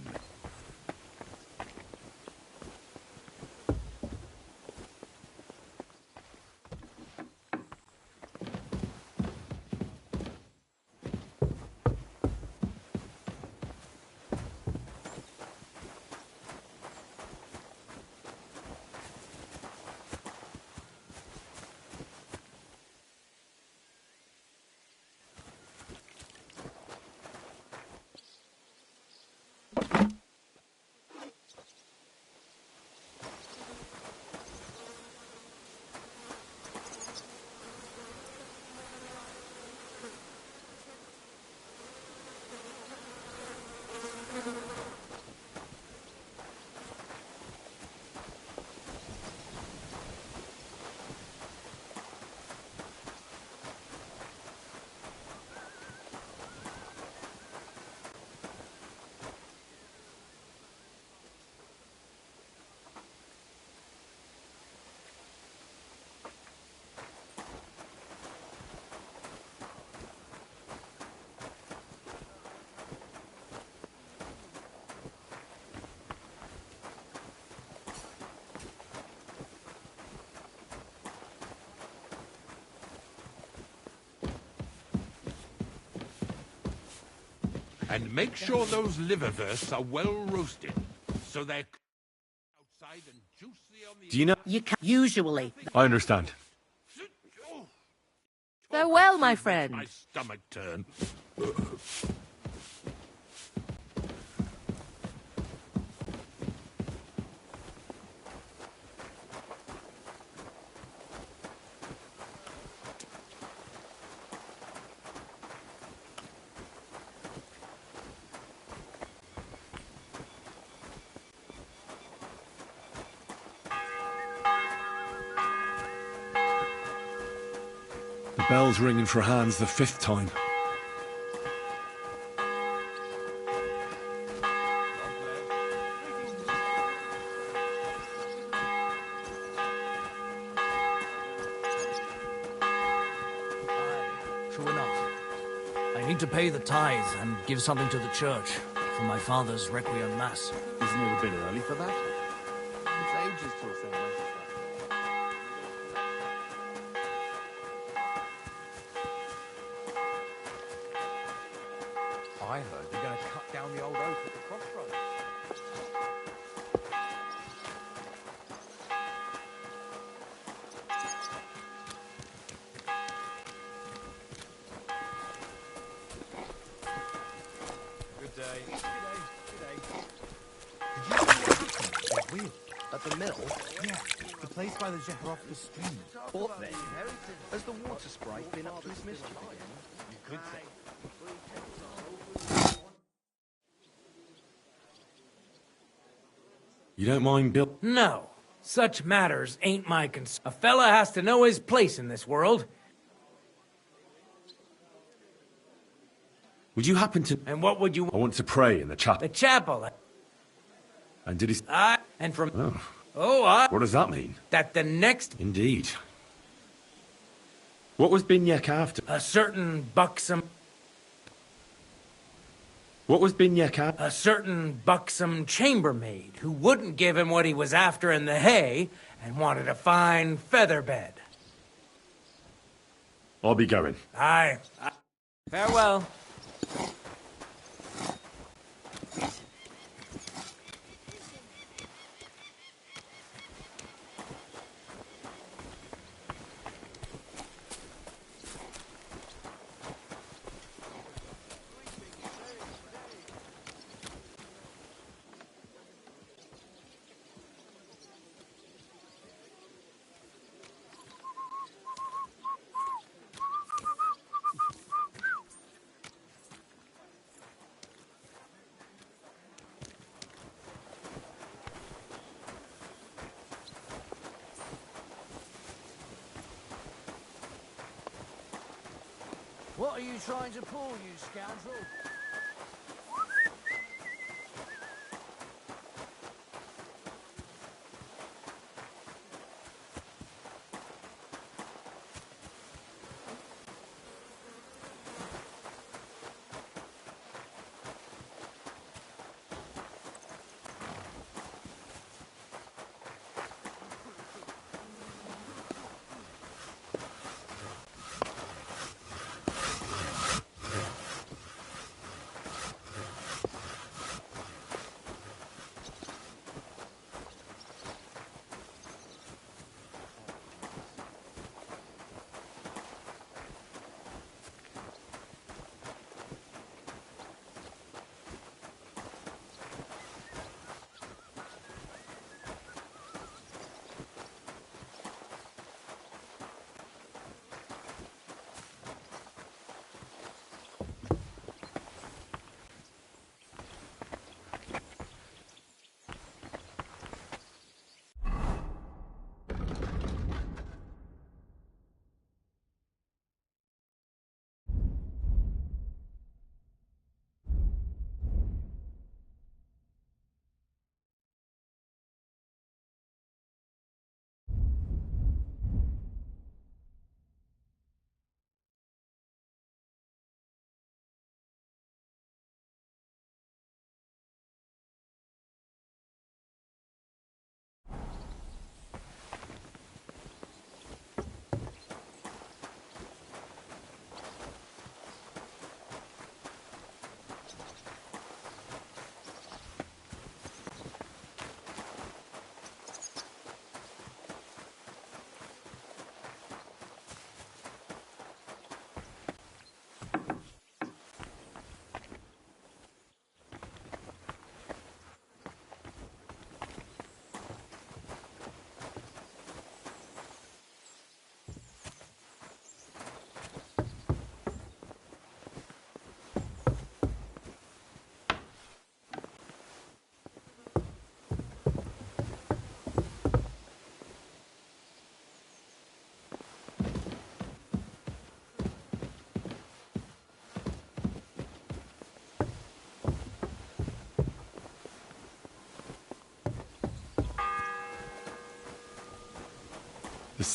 And make sure those liverwursts are well roasted, so they're outside and juicy on the...
Do you know...
You can usually.
I understand.
Farewell, my friend.
My stomach turn.
bell's ringing for hands the 5th time.
True enough. I need to pay the tithes and give something to the church for my father's requiem mass.
Isn't it a bit early for that? It's ages till St.
I heard they're going to cut down the old oak at the crossroads.
Good day. Good day. Did you see what happened with the wheel? At the mill? Yeah, the place by the Zheherovka stream.
What then? Has the water sprite been up to his mischief again?
You could say.
You don't mind, Bill?
No. Such matters ain't my concern. A fella has to know his place in this world.
Would you happen to...
And what would you...
I want to pray in the chapel.
The chapel.
And did he...
And from...
Oh.
Oh,
What does that mean?
That the next...
Indeed. What was Binyek after?
A certain buxom...
What was Binyek after?
A certain buxom chambermaid who wouldn't give him what he was after in the hay and wanted a fine feather bed.
I'll be going.
Aye. Farewell.
What are you trying to pull, you scoundrel?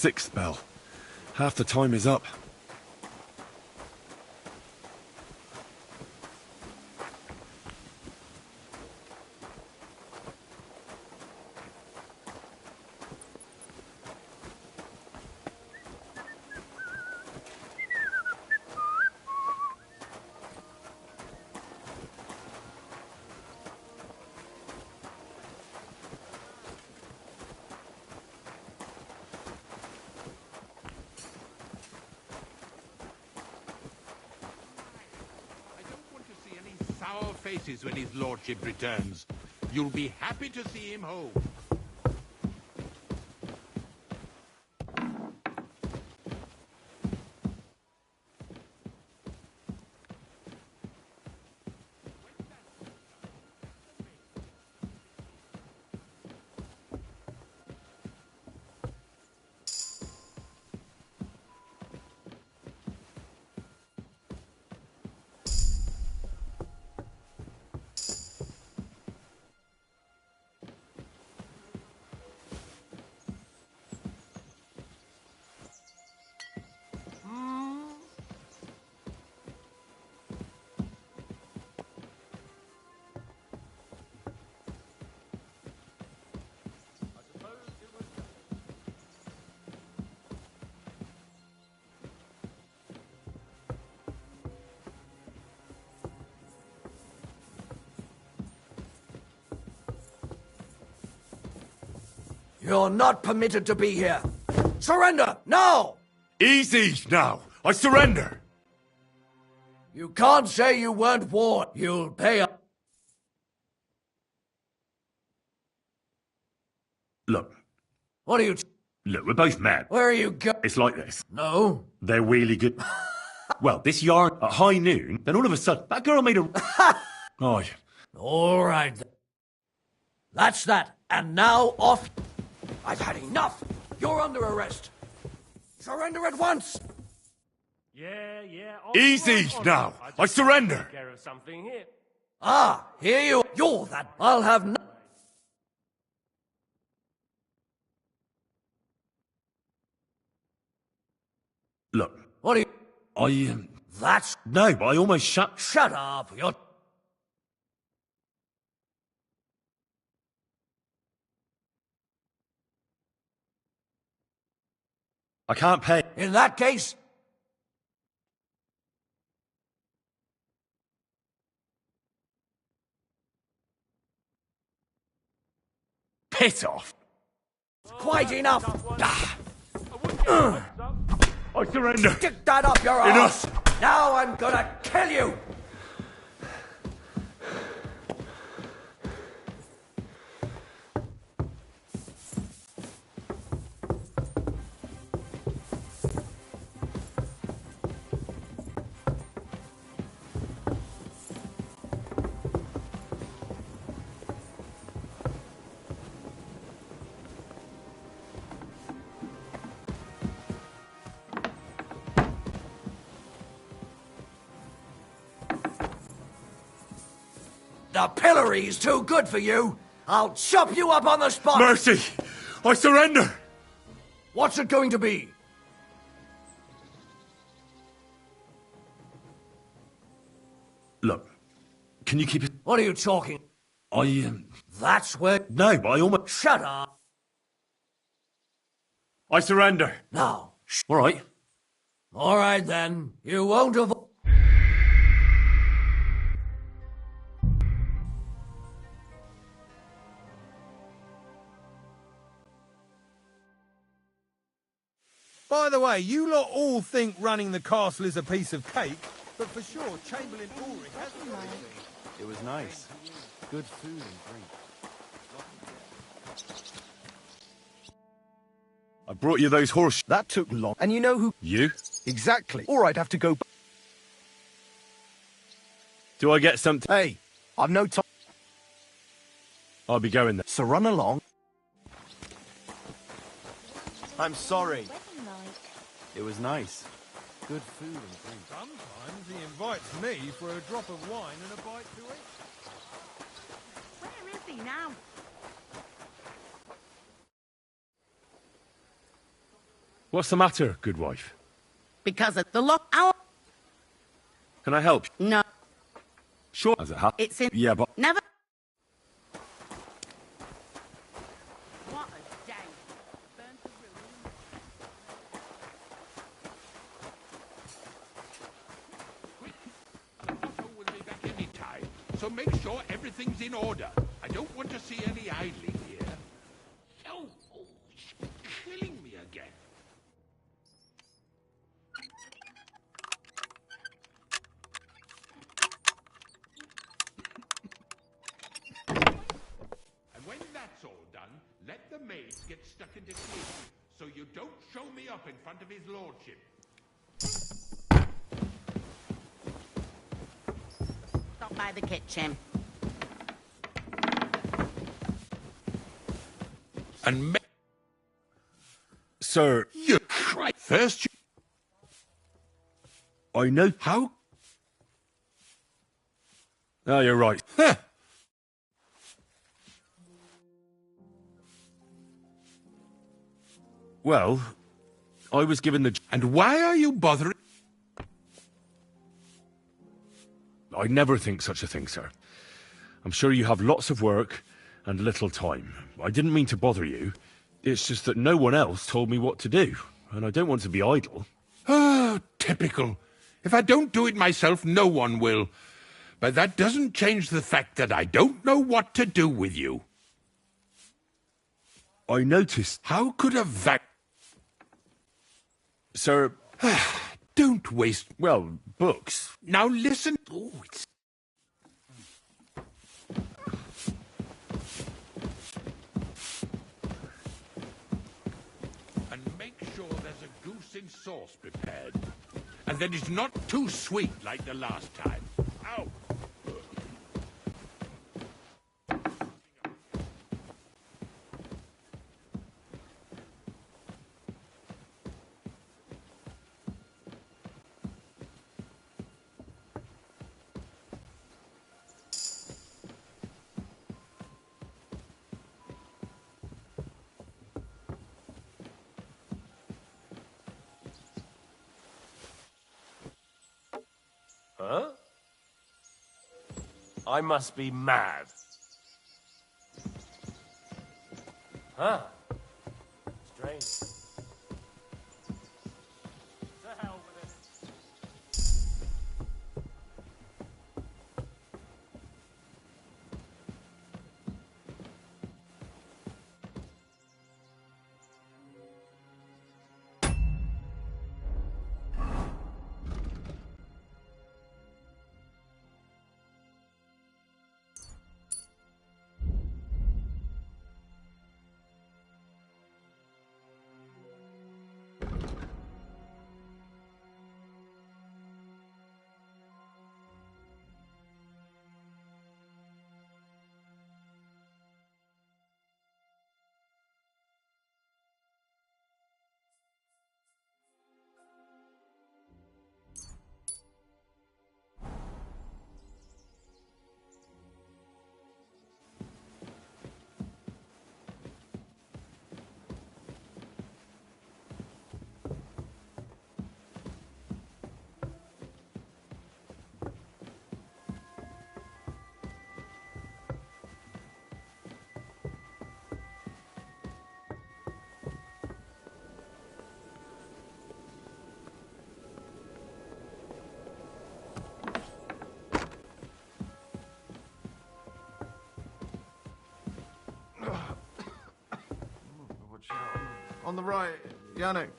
sixth bell. Half the time is up.
Sour faces when his lordship returns. You'll be happy to see him home.
You're not permitted to be here. Surrender, now!
Easy now! I surrender!
You can't say you weren't warned. You'll pay up.
Look.
What are you...
Look, we're both mad.
Where are you go...
It's like this.
No?
They're really good. Well, this yarn at high noon, then all of a sudden, that girl made a... Oh, yeah.
All right, then. That's that. And now off... I've had enough. You're under arrest. Surrender at once.
Yeah, yeah.
Easy now. I surrender.
Take care of something here.
Ah, here you... You're that... I'll have no...
Look.
What are you...
I,
That's...
No, but I almost shut...
Shut up. You're...
I can't pay.
In that case...
Piss off.
Quite enough.
I surrender.
Stick that up your ass.
Enough.
Now I'm gonna kill you. The pillory's too good for you. I'll chop you up on the spot.
Mercy. I surrender.
What's it going to be?
Look. Can you keep it...
What are you talking?
I,
That's where...
No, but I almost...
Shut up.
I surrender.
Now.
All right.
All right, then. You won't have...
By the way, you lot all think running the castle is a piece of cake, but for sure, Chamberlain Ulrich hasn't got it.
It was nice. Good food and drink.
I brought you those horse...
That took long. And you know who...
You?
Exactly. Or I'd have to go...
Do I get something?
Hey, I've no time.
I'll be going there.
So run along. I'm sorry.
It was nice. Good food and drink.
Sometimes he invites me for a drop of wine and a bite to eat.
Where is he now?
What's the matter, good wife?
Because of the lock out.
Can I help?
No.
Sure. As it happens.
It's in.
Yeah, but...
Never. What a day. Burnt to ruin.
Otto will be back any time, so make sure everything's in order. I don't want to see any idling here. Oh, she's killing me again. And when that's all done, let the maids get stuck into cleaning, so you don't show me up in front of his lordship.
Stop by the kitchen.
And
Sir...
You cry first.
I know...
How?
Oh, you're right.
Huh.
Well, I was given the...
And why are you bothering?
I never think such a thing, sir. I'm sure you have lots of work and little time. I didn't mean to bother you. It's just that no one else told me what to do, and I don't want to be idle.
Oh, typical. If I don't do it myself, no one will. But that doesn't change the fact that I don't know what to do with you.
I noticed...
How could a vac...
Sir...
Don't waste...
Well, books.
Now listen... Oh, it's... And make sure there's a goose in sauce prepared. And that it's not too sweet like the last time. Ow!
Huh? I must be mad. Huh? Strange. To hell with it.
On the right, Yannick.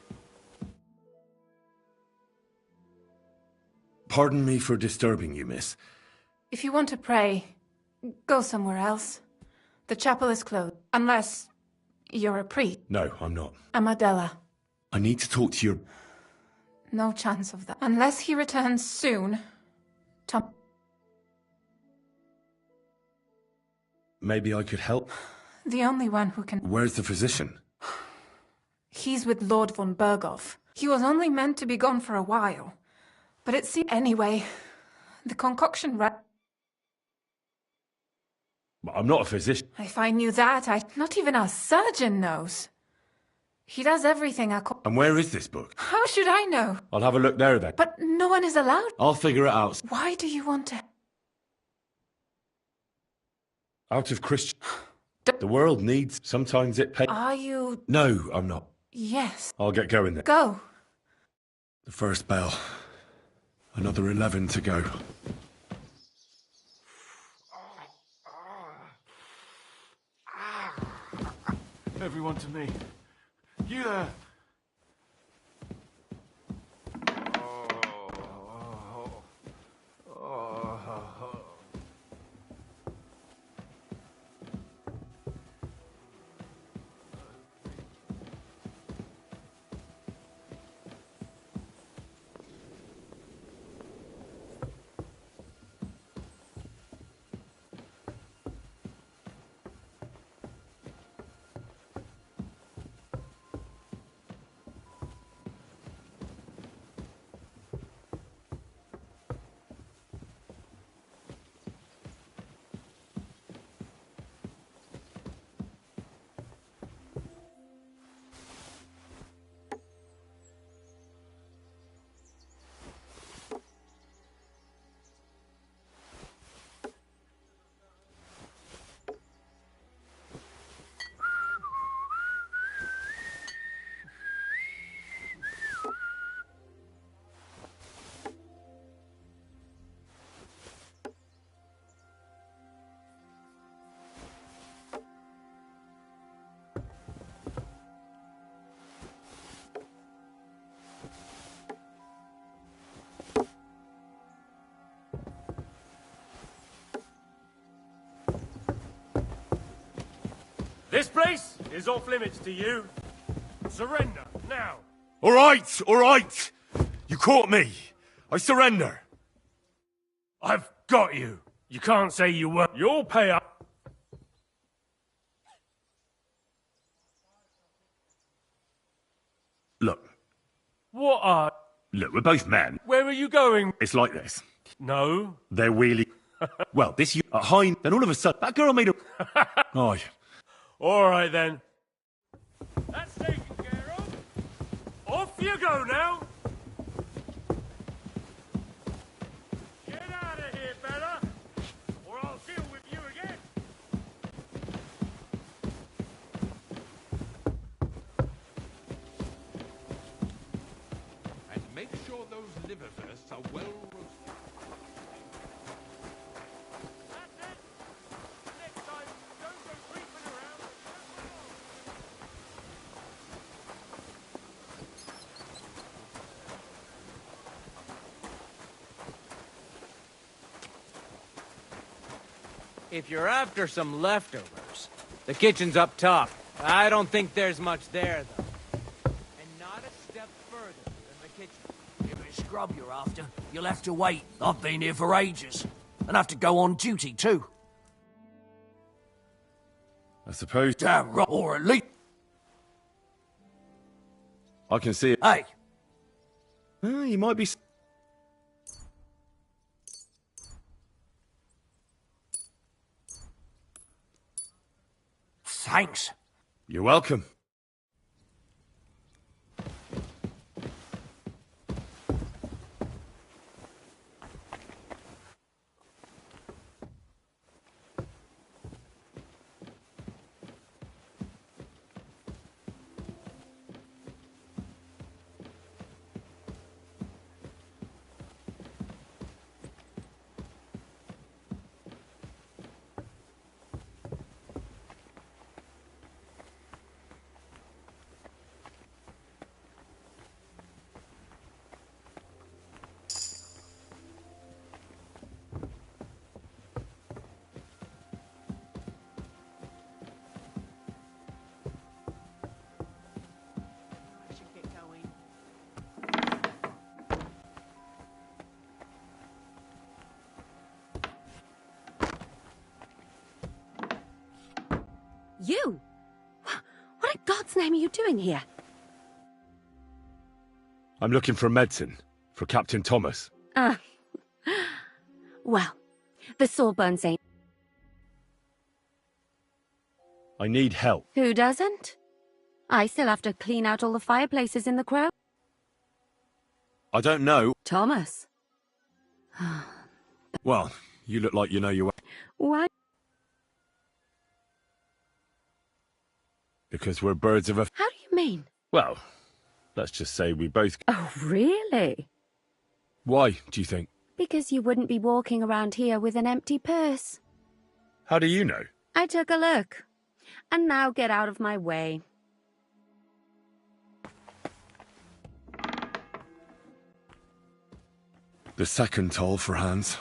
Pardon me for disturbing you, miss.
If you want to pray, go somewhere else. The chapel is closed, unless you're a priest.
No, I'm not.
I'm Adela.
I need to talk to your...
No chance of that. Unless he returns soon. Tom...
Maybe I could help?
The only one who can...
Where's the physician?
He's with Lord von Berghoff. He was only meant to be gone for a while. But it seems... Anyway, the concoction...
I'm not a physician.
If I knew that, Not even our surgeon knows. He does everything
And where is this book?
How should I know?
I'll have a look there then.
But no one is allowed.
I'll figure it out.
Why do you want to?
Out of Christian. The world needs. Sometimes it pays.
Are you?
No, I'm not.
Yes.
I'll get going then.
Go.
The first bell. Another 11 to go.
Everyone to me. You there. This place is off limits to you. Surrender, now.
All right. You caught me. I surrender.
I've got you. You can't say you weren't. You'll pay up.
Look.
What are...
Look, we're both men.
Where are you going?
It's like this.
No.
They're wheeling. Well, this you at high, then all of a sudden, that girl made a... Aye.
All right, then. That's taken care of. Off you go now. Get out of here, Bella, or I'll deal with you again.
And make sure those liverwursts are well roasted.
If you're after some leftovers, the kitchen's up top. I don't think there's much there, though. And not a step further than the kitchen.
If it's scrub you're after, you'll have to wait. I've been here for ages. And have to go on duty, too.
I suppose...
Damn right, or at least...
I can see it.
Hey!
You might be...
Thanks.
You're welcome.
You? What in God's name are you doing here?
I'm looking for medicine. For Captain Thomas.
Well, the Sawbones ain't...
I need help.
Who doesn't? I still have to clean out all the fireplaces in the crow.
I don't know.
Thomas.
Well, you look like you know your way.
Why?
Because we're birds of a...
How do you mean?
Well, let's just say we both...
Oh, really?
Why, do you think?
Because you wouldn't be walking around here with an empty purse.
How do you know?
I took a look. And now get out of my way.
The second toll for Hans.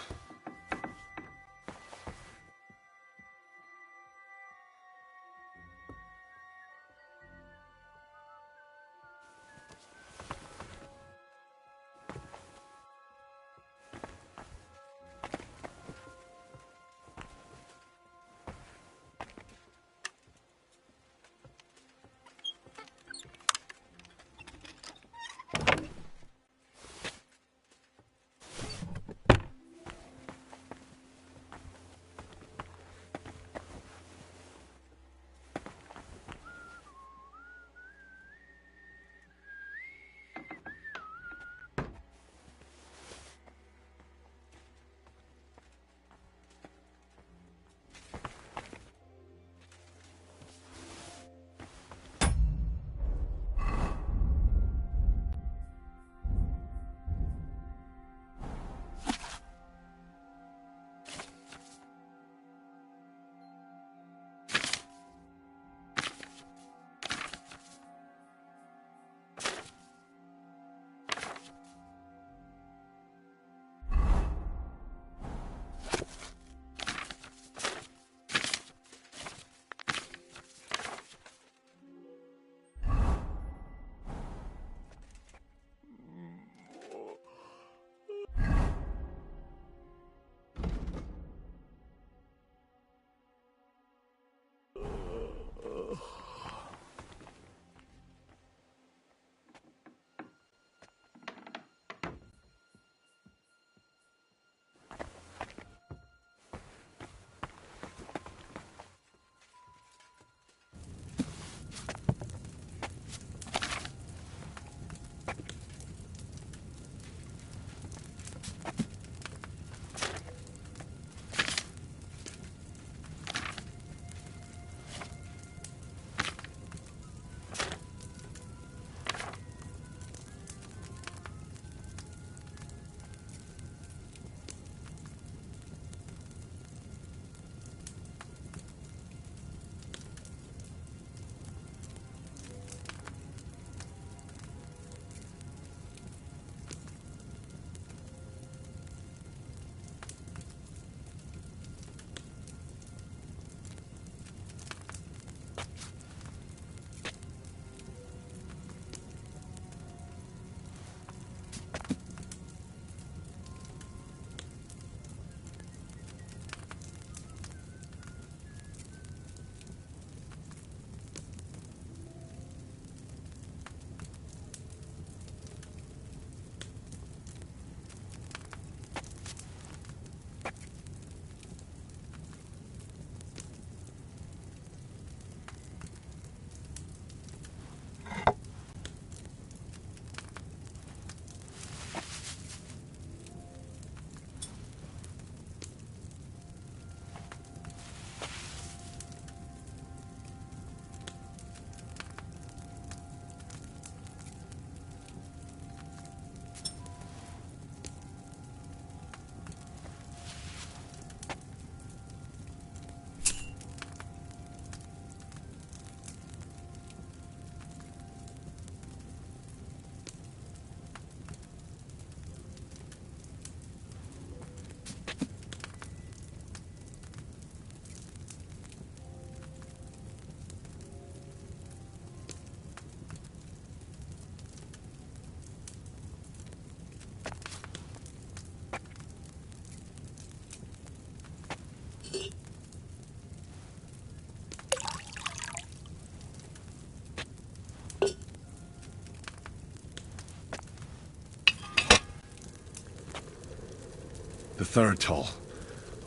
The third toll.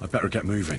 I'd better get moving.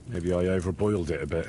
Maybe I overboiled it a bit.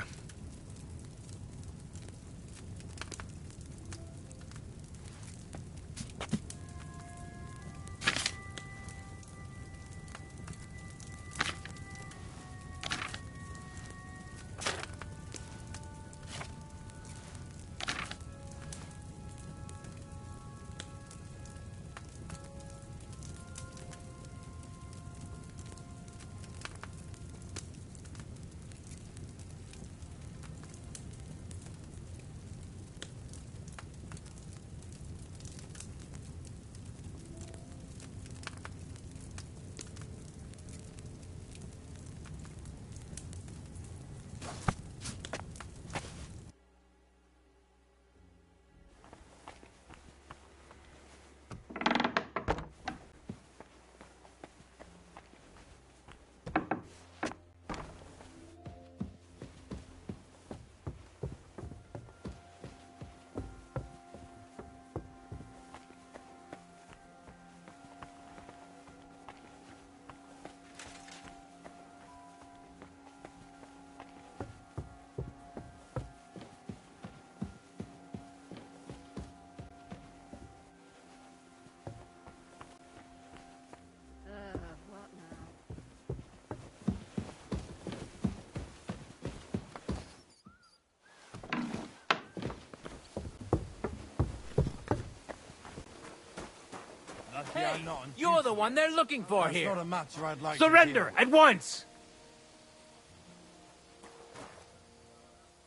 Hey, you're the one they're looking for
That's
here.
not a matter I'd like
Surrender
to
at once.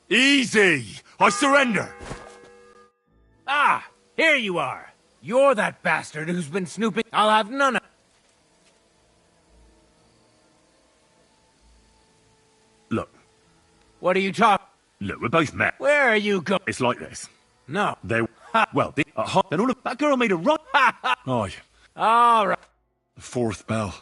Easy! I surrender!
Ah, here you are. You're that bastard who's been snooping. I'll have none of...
Look.
What are you talking?
Look, we're both men.
Where are you going?
It's like this.
No.
They... Well, they... then all of... That girl made a run... Aye.
All right.
The fourth bell.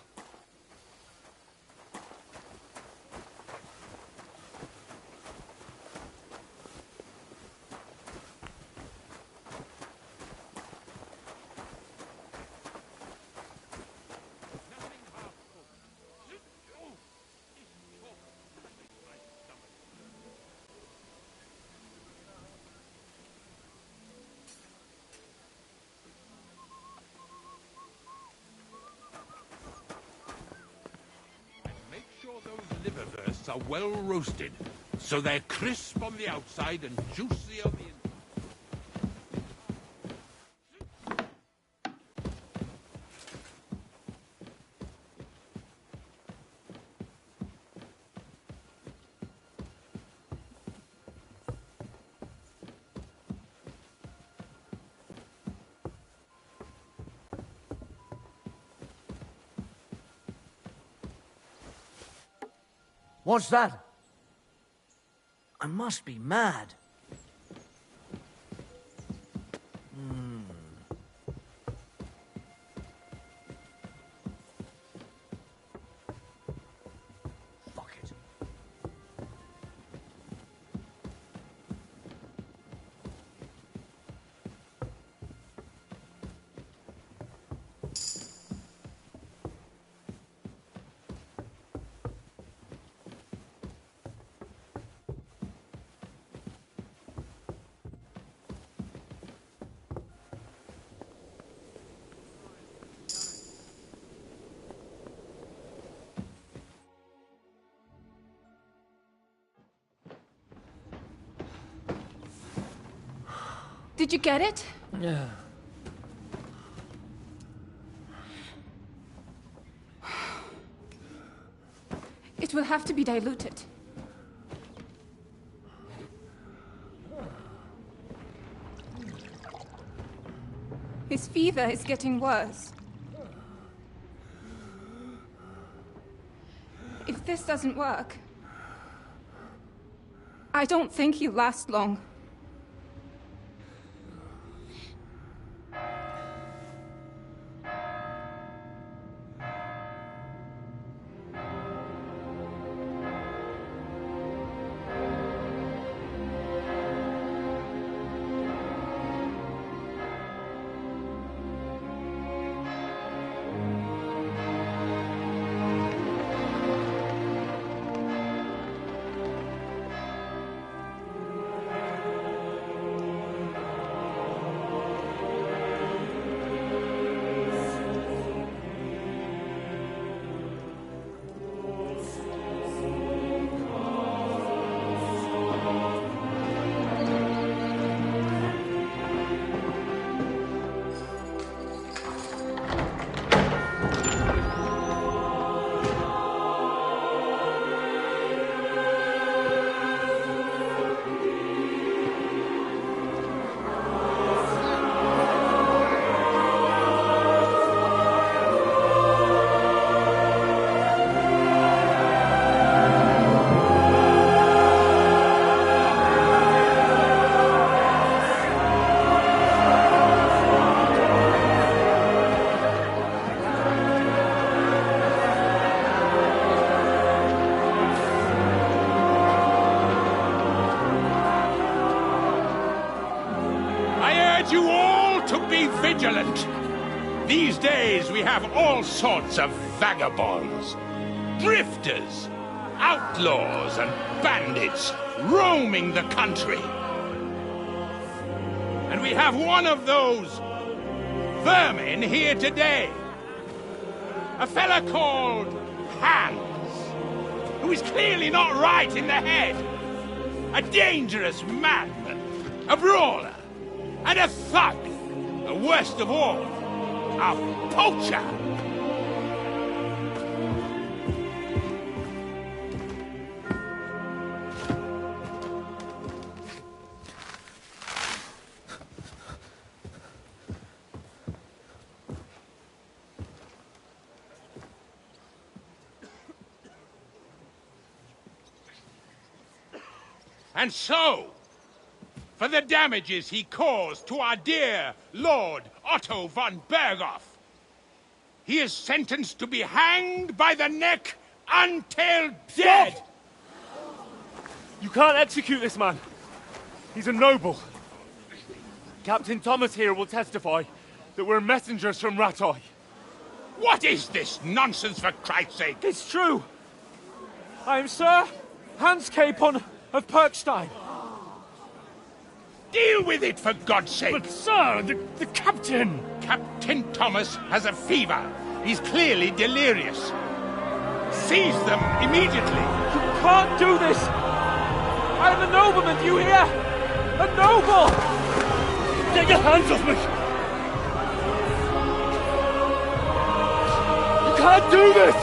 Make sure those liverwursts are well roasted, so they're crisp on the outside and juicy on the inside.
What's that? I must be mad. Fuck it.
Did you get it?
Yeah.
It will have to be diluted. His fever is getting worse. If this doesn't work, I don't think he'll last long.
want you all to be vigilant. These days we have all sorts of vagabonds, drifters, outlaws and bandits roaming the country. And we have one of those vermin here today. A fella called Hans, who is clearly not right in the head. A dangerous madman, a brawler, and a thug. The worst of all, a poacher. And so, for the damages he caused to our dear Lord Otto von Berghoff, he is sentenced to be hanged by the neck until dead!
Stop! You can't execute this man. He's a noble. Captain Thomas here will testify that we're messengers from Rattay.
What is this nonsense, for Christ's sake?
It's true. I am Sir Hans Capon of Perkstein.
Deal with it, for God's sake!
But, sir, the captain...
Captain Thomas has a fever. He's clearly delirious. Seize them immediately.
You can't do this! I am a nobleman, do you hear? A noble! Get your hands off me! You can't do this!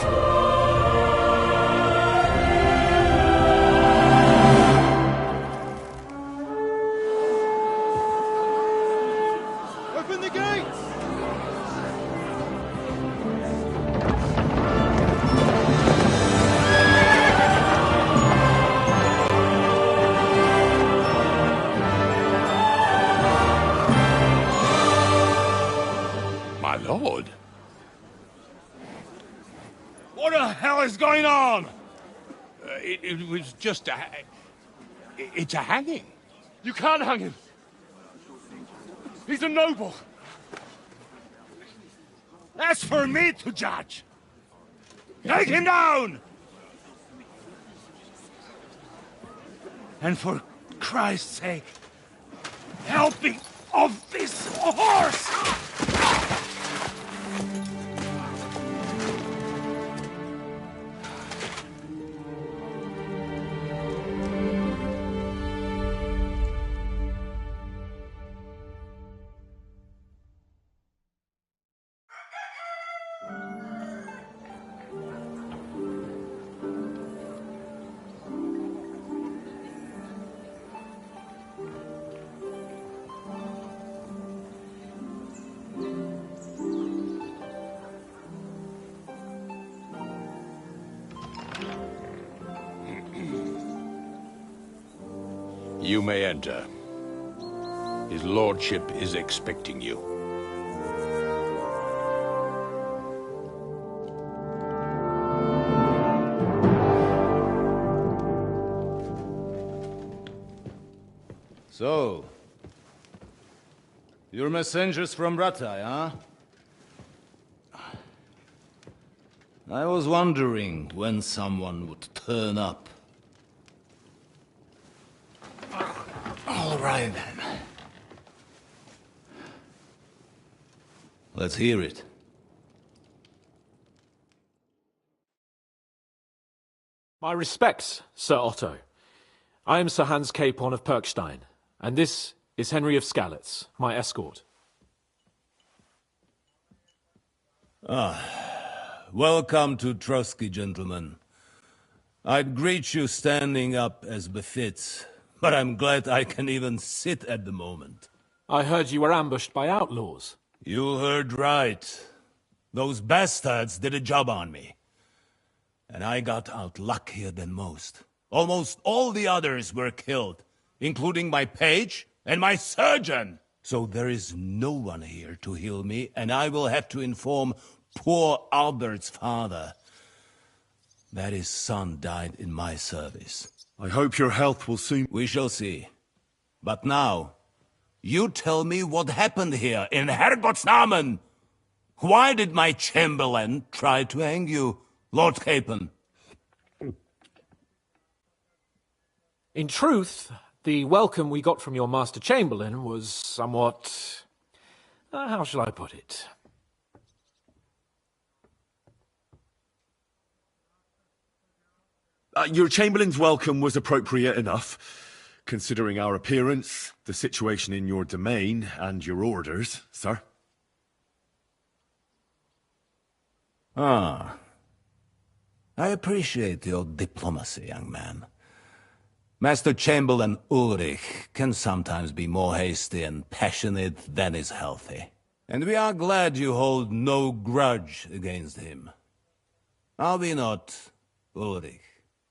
Lord.
What the hell is going on?
It was just a... It's a hanging.
You can't hang him. He's a noble.
That's for me to judge. Take him down! And for Christ's sake, help me off this horse!
You may enter. His lordship is expecting you.
So, you're messengers from Rattay, huh? I was wondering when someone would turn up. All right, then. Let's hear it.
My respects, Sir Otto. I am Sir Hans Capon of Perkstein, and this is Henry of Skalitz, my escort.
Welcome to Trotsky, gentlemen. I'd greet you standing up as befits, but I'm glad I can even sit at the moment.
I heard you were ambushed by outlaws.
You heard right. Those bastards did a job on me. And I got out luckier than most. Almost all the others were killed, including my page and my surgeon. So there is no one here to heal me, and I will have to inform poor Albert's father that his son died in my service.
I hope your health will soon...
We shall see. But now, You tell me what happened here in Herrgottsnamen. Why did my chamberlain try to hang you, Lord Capon?
In truth, the welcome we got from your Master Chamberlain was somewhat... how shall I put it?
Your Chamberlain's welcome was appropriate enough, considering our appearance, the situation in your domain, and your orders, sir.
Ah. I appreciate your diplomacy, young man. Master Chamberlain Ulrich can sometimes be more hasty and passionate than is healthy. And we are glad you hold no grudge against him. Are we not, Ulrich?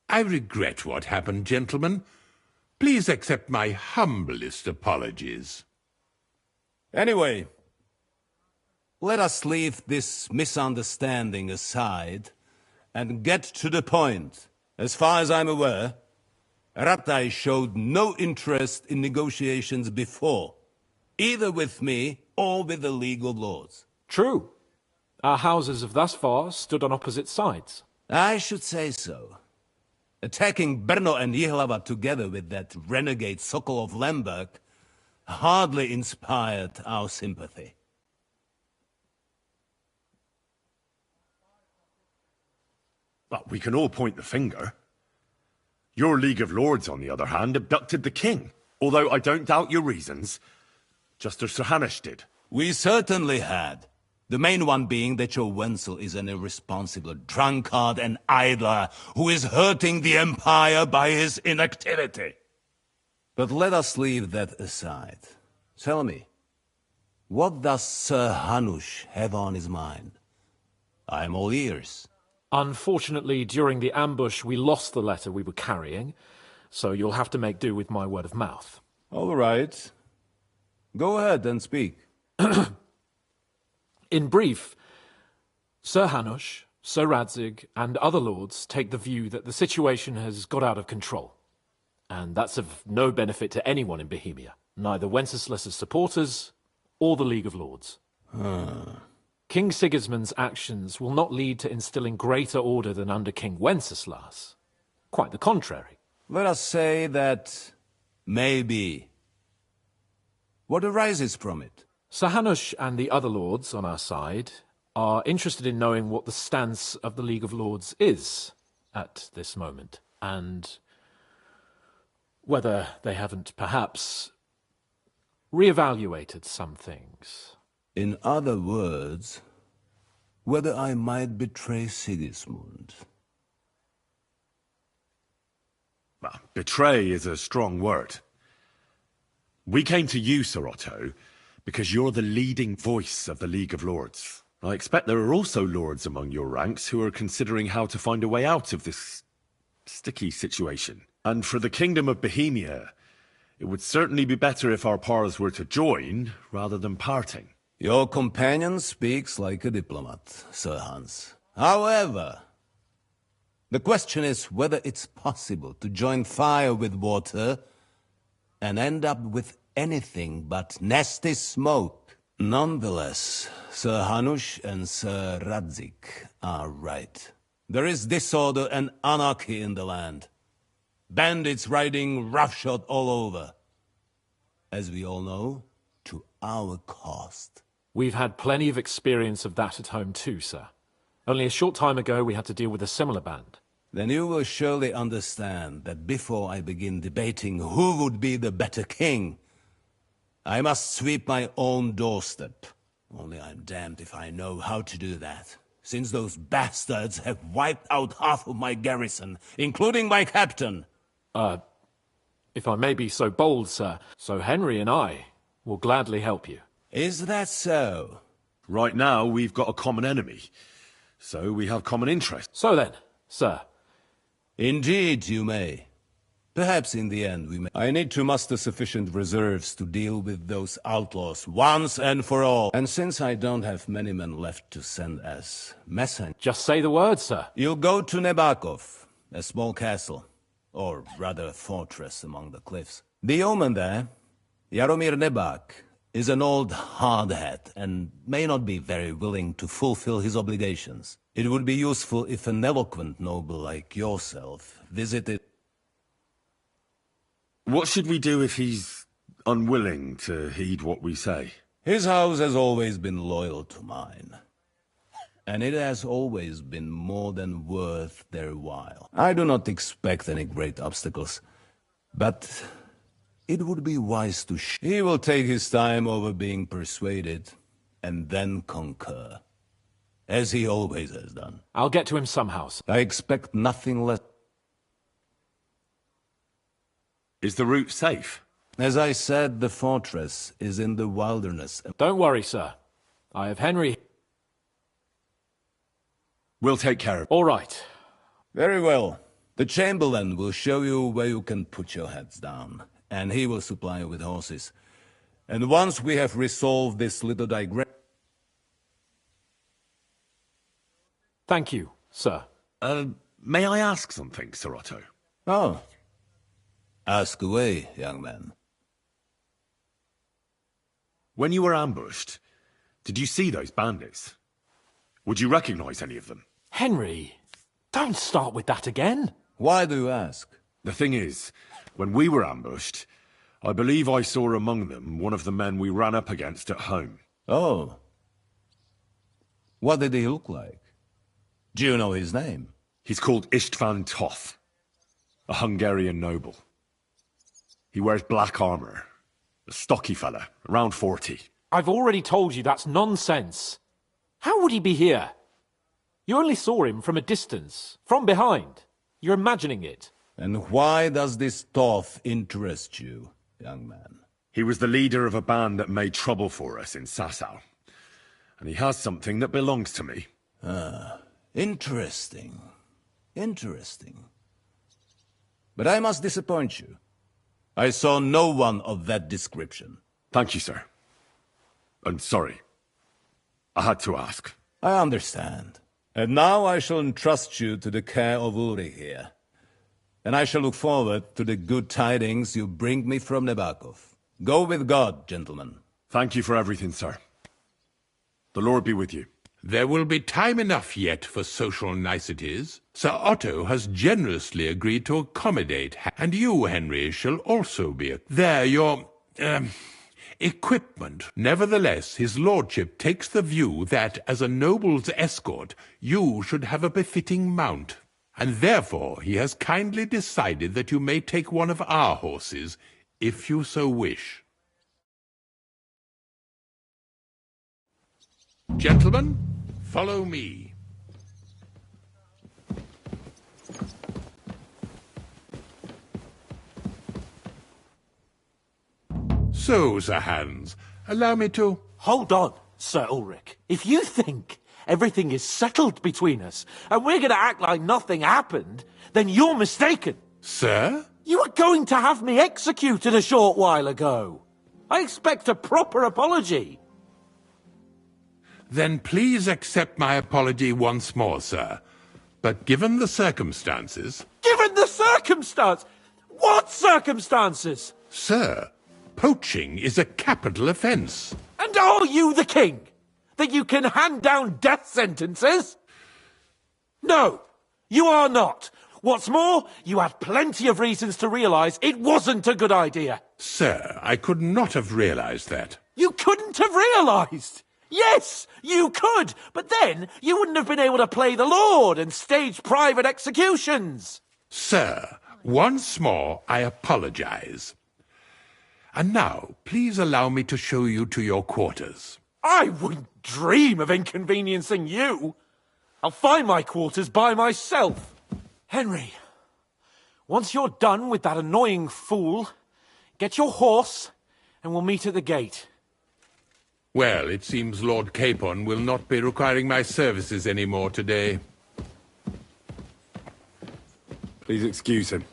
I regret what happened, gentlemen. Please accept my humblest apologies.
Anyway, let us leave this misunderstanding aside and get to the point. As far as I'm aware, Ratai showed no interest in negotiations before, either with me or with the League of Lords.
True. Our houses have thus far stood on opposite sides.
I should say so. Attacking Brno and Jihlava together with that renegade Sokol of Lemberg hardly inspired our sympathy.
But we can all point the finger. Your League of Lords, on the other hand, abducted the king. Although I don't doubt your reasons, just as Sir Hanush did.
We certainly had. The main one being that your Wenzel is an irresponsible drunkard and idler who is hurting the Empire by his inactivity. But let us leave that aside. Tell me, what does Sir Hanush have on his mind? I am all ears.
Unfortunately, during the ambush, we lost the letter we were carrying, so you'll have to make do with my word of mouth.
All right. Go ahead and speak.
In brief, Sir Hanush, Sir Radzig, and other lords take the view that the situation has got out of control. And that's of no benefit to anyone in Bohemia, neither Wenceslas's supporters or the League of Lords. King Sigismund's actions will not lead to instilling greater order than under King Wenceslas. Quite the contrary.
Let us say that maybe. What arises from it?
Sir Hanush and the other lords on our side are interested in knowing what the stance of the League of Lords is at this moment, and whether they haven't perhaps reevaluated some things.
In other words, whether I might betray Sigismund.
Well, betray is a strong word. We came to you, Sir Otto, because you're the leading voice of the League of Lords. I expect there are also lords among your ranks who are considering how to find a way out of this sticky situation. And for the Kingdom of Bohemia, it would certainly be better if our powers were to join rather than parting.
Your companion speaks like a diplomat, Sir Hans. However, the question is whether it's possible to join fire with water and end up with anything but nasty smoke. Nonetheless, Sir Hanush and Sir Radzig are right. There is disorder and anarchy in the land. Bandits riding roughshod all over. As we all know, to our cost.
We've had plenty of experience of that at home too, sir. Only a short time ago we had to deal with a similar band.
Then you will surely understand that before I begin debating who would be the better king, I must sweep my own doorstep. Only I'm damned if I know how to do that, since those bastards have wiped out half of my garrison, including my captain.
If I may be so bold, sir, so Henry and I will gladly help you.
Is that so?
Right now, we've got a common enemy, so we have common interests.
So then, sir.
Indeed, you may. Perhaps in the end we may. I need to muster sufficient reserves to deal with those outlaws once and for all. And since I don't have many men left to send as messengers...
Just say the word, sir.
You'll go to Nebakov, a small castle, or rather a fortress among the cliffs. The omen there Jaromir Nebak is an old hardhat and may not be very willing to fulfill his obligations. It would be useful if an eloquent noble like yourself visited...
What should we do if he's unwilling to heed what we say?
His house has always been loyal to mine. And it has always been more than worth their while. I do not expect any great obstacles, but it would be wise to... He will take his time over being persuaded, and then concur. As he always has done.
I'll get to him somehow.
I expect nothing less.
Is the route safe?
As I said, the fortress is in the wilderness.
Don't worry, sir. I have Henry...
We'll take care of it.
All right.
Very well. The Chamberlain will show you where you can put your heads down, and he will supply you with horses. And once we have resolved this little digression...
Thank you, sir.
May I ask something, Sir Otto?
Oh. Ask away, young man.
When you were ambushed, did you see those bandits? Would you recognize any of them?
Henry, don't start with that again.
Why do you ask?
The thing is, when we were ambushed, I believe I saw among them one of the men we ran up against at home.
Oh. What did he look like? Do you know his name?
He's called Istvan Toth, a Hungarian noble. He wears black armor, a stocky fella, around 40.
I've already told you that's nonsense. How would he be here? You only saw him from a distance, from behind. You're imagining it.
And why does this Toth interest you, young man?
He was the leader of a band that made trouble for us in Sasau. And he has something that belongs to me.
Ah, interesting. Interesting. But I must disappoint you. I saw no one of that description.
Thank you, sir. I'm sorry. I had to ask.
I understand. And now I shall entrust you to the care of Uri here. And I shall look forward to the good tidings you bring me from Nebakov. Go with God, gentlemen.
Thank you for everything, sir. The Lord be with you.
There will be time enough yet for social niceties. Sir Otto has generously agreed to accommodate, and you, Henry, shall also be there. Your equipment. Nevertheless, his lordship takes the view that, as a noble's escort, you should have a befitting mount. And therefore he has kindly decided that you may take one of our horses, if you so wish. Gentlemen, follow me. So, Sir Hans, allow me to...
Hold on, Sir Ulrich. If you think everything is settled between us, and we're going to act like nothing happened, then you're mistaken.
Sir?
You were going to have me executed a short while ago. I expect a proper apology.
Then please accept my apology once more, sir. But given the circumstances...
Given the circumstance? What circumstances?
Sir, poaching is a capital offence.
And are you the king? That you can hand down death sentences? No, you are not. What's more, you had plenty of reasons to realise it wasn't a good idea.
Sir, I could not have realised that.
You couldn't have realised? Yes, you could, but then you wouldn't have been able to play the Lord and stage private executions.
Sir, once more I apologise. And now, please allow me to show you to your quarters.
I wouldn't dream of inconveniencing you. I'll find my quarters by myself. Henry, once you're done with that annoying fool, get your horse and we'll meet at the gate.
Well, it seems Lord Capon will not be requiring my services any more today.
Please excuse him.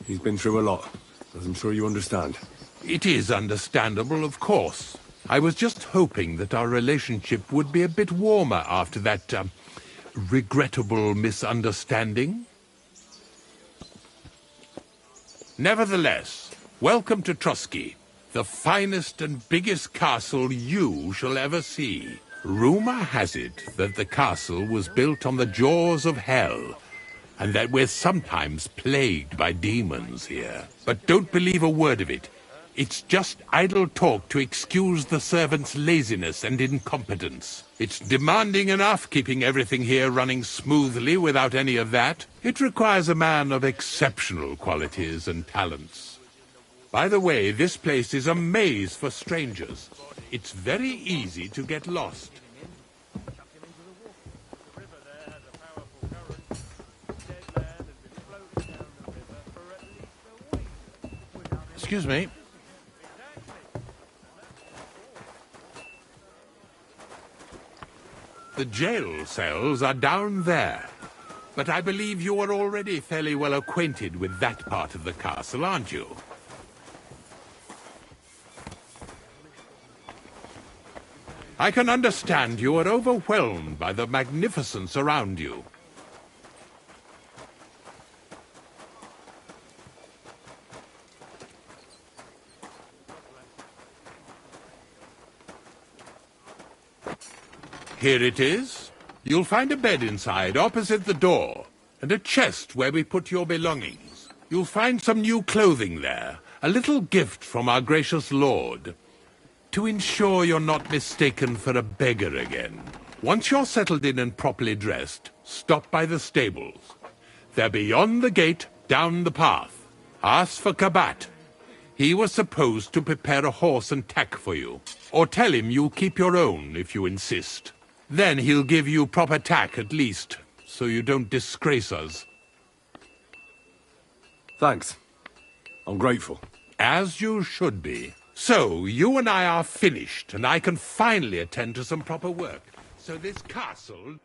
He's been through a lot, as I'm sure you understand.
It is understandable, of course. I was just hoping that our relationship would be a bit warmer after that, regrettable misunderstanding. Nevertheless, welcome to Trotsky. The finest and biggest castle you shall ever see. Rumor has it that the castle was built on the jaws of hell, and that we're sometimes plagued by demons here. But don't believe a word of it. It's just idle talk to excuse the servants' laziness and incompetence. It's demanding enough keeping everything here running smoothly without any of that. It requires a man of exceptional qualities and talents. By the way, this place is a maze for strangers. It's very easy to get lost.
Excuse me.
The jail cells are down there. But I believe you are already fairly well acquainted with that part of the castle, aren't you? I can understand you are overwhelmed by the magnificence around you. Here it is. You'll find a bed inside, opposite the door, and a chest where we put your belongings. You'll find some new clothing there, a little gift from our gracious lord, to ensure you're not mistaken for a beggar again. Once you're settled in and properly dressed, stop by the stables. They're beyond the gate, down the path. Ask for Kabat. He was supposed to prepare a horse and tack for you. Or tell him you'll keep your own if you insist. Then he'll give you proper tack at least, so you don't disgrace us.
Thanks. I'm grateful.
As you should be. So, you and I are finished, and I can finally attend to some proper work. So this castle...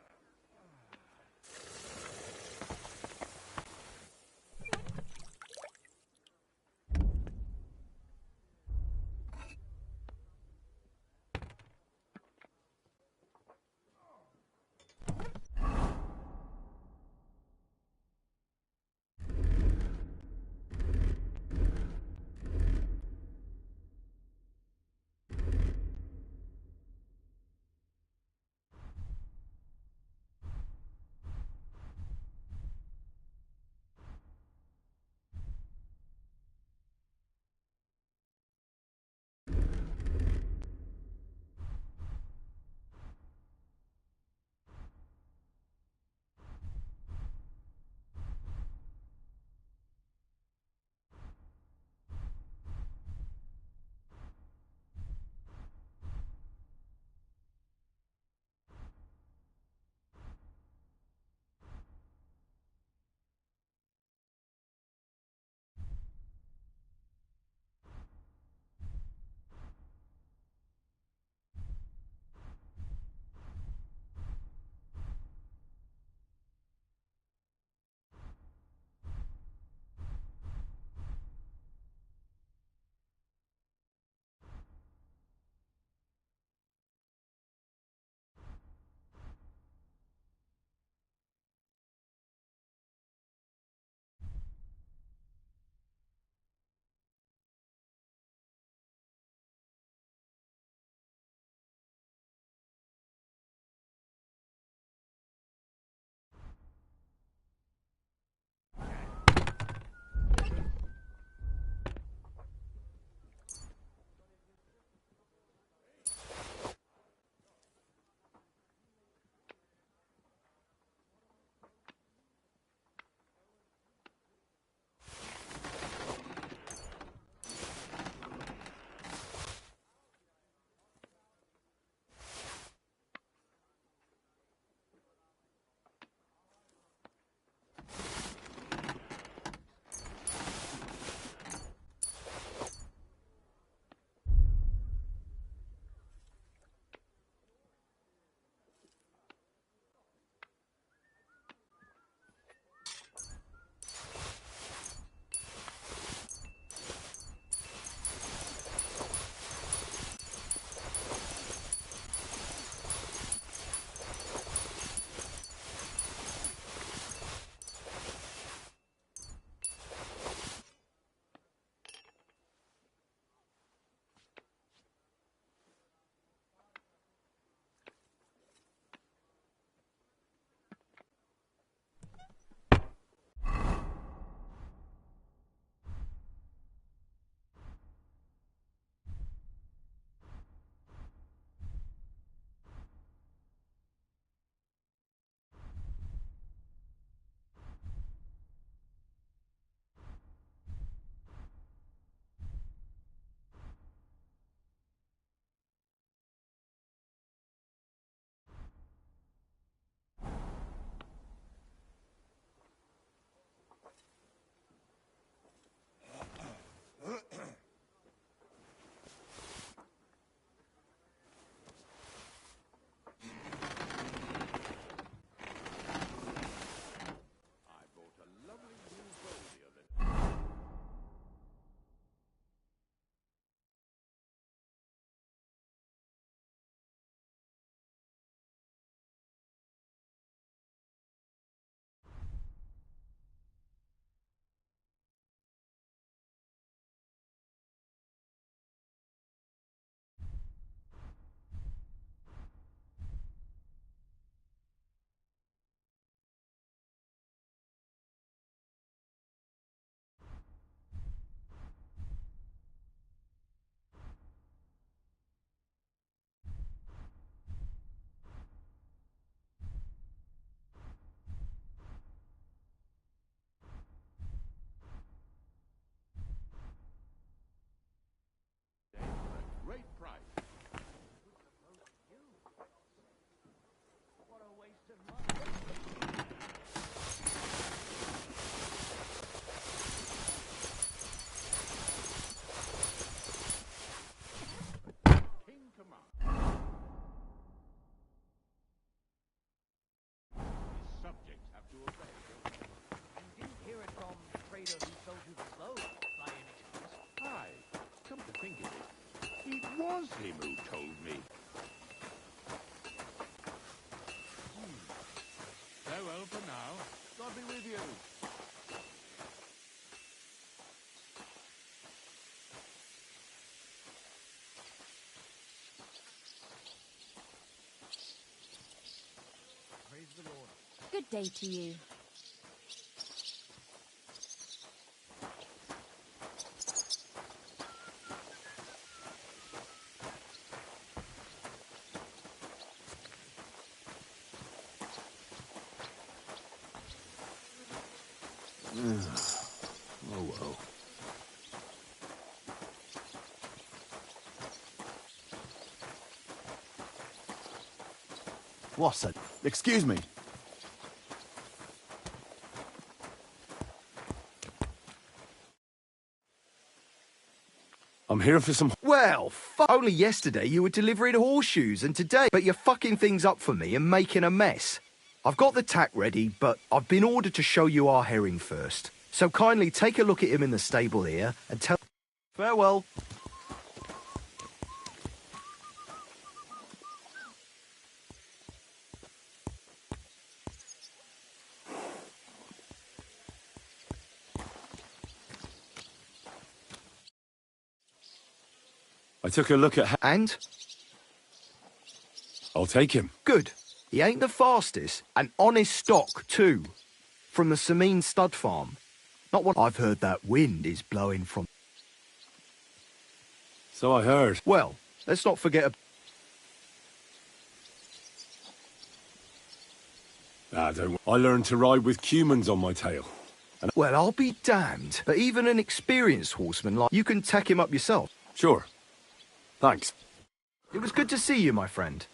was him who told me.
Farewell for now. God be with you. Praise the Lord.
Good day to you.
Oh well.
What's that? Excuse me.
I'm here for some...
Well, only yesterday you were delivering horseshoes, and today... But you're fucking things up for me and making a mess. I've got the tack ready, but I've been ordered to show you our herring first. So kindly take a look at him in the stable here and tell... Farewell.
I took a look at...
And?
I'll take him.
Good. He ain't the fastest. An honest stock, too. From the Sameen stud farm. Not what I've heard that wind is blowing from...
So I heard.
Well, let's not forget...
I learned to ride with cumans on my tail.
Well, I'll be damned. But even an experienced horseman like... You can tack him up yourself.
Sure. Thanks.
It was good to see you, my friend.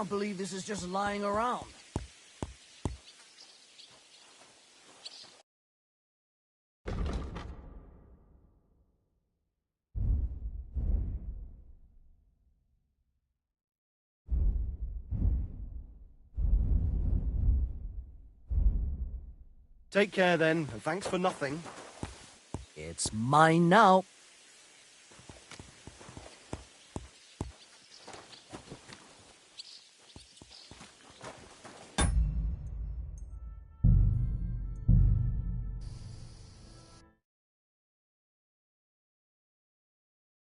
can't believe this is just lying around.
Take care then, and thanks for nothing.
It's mine now.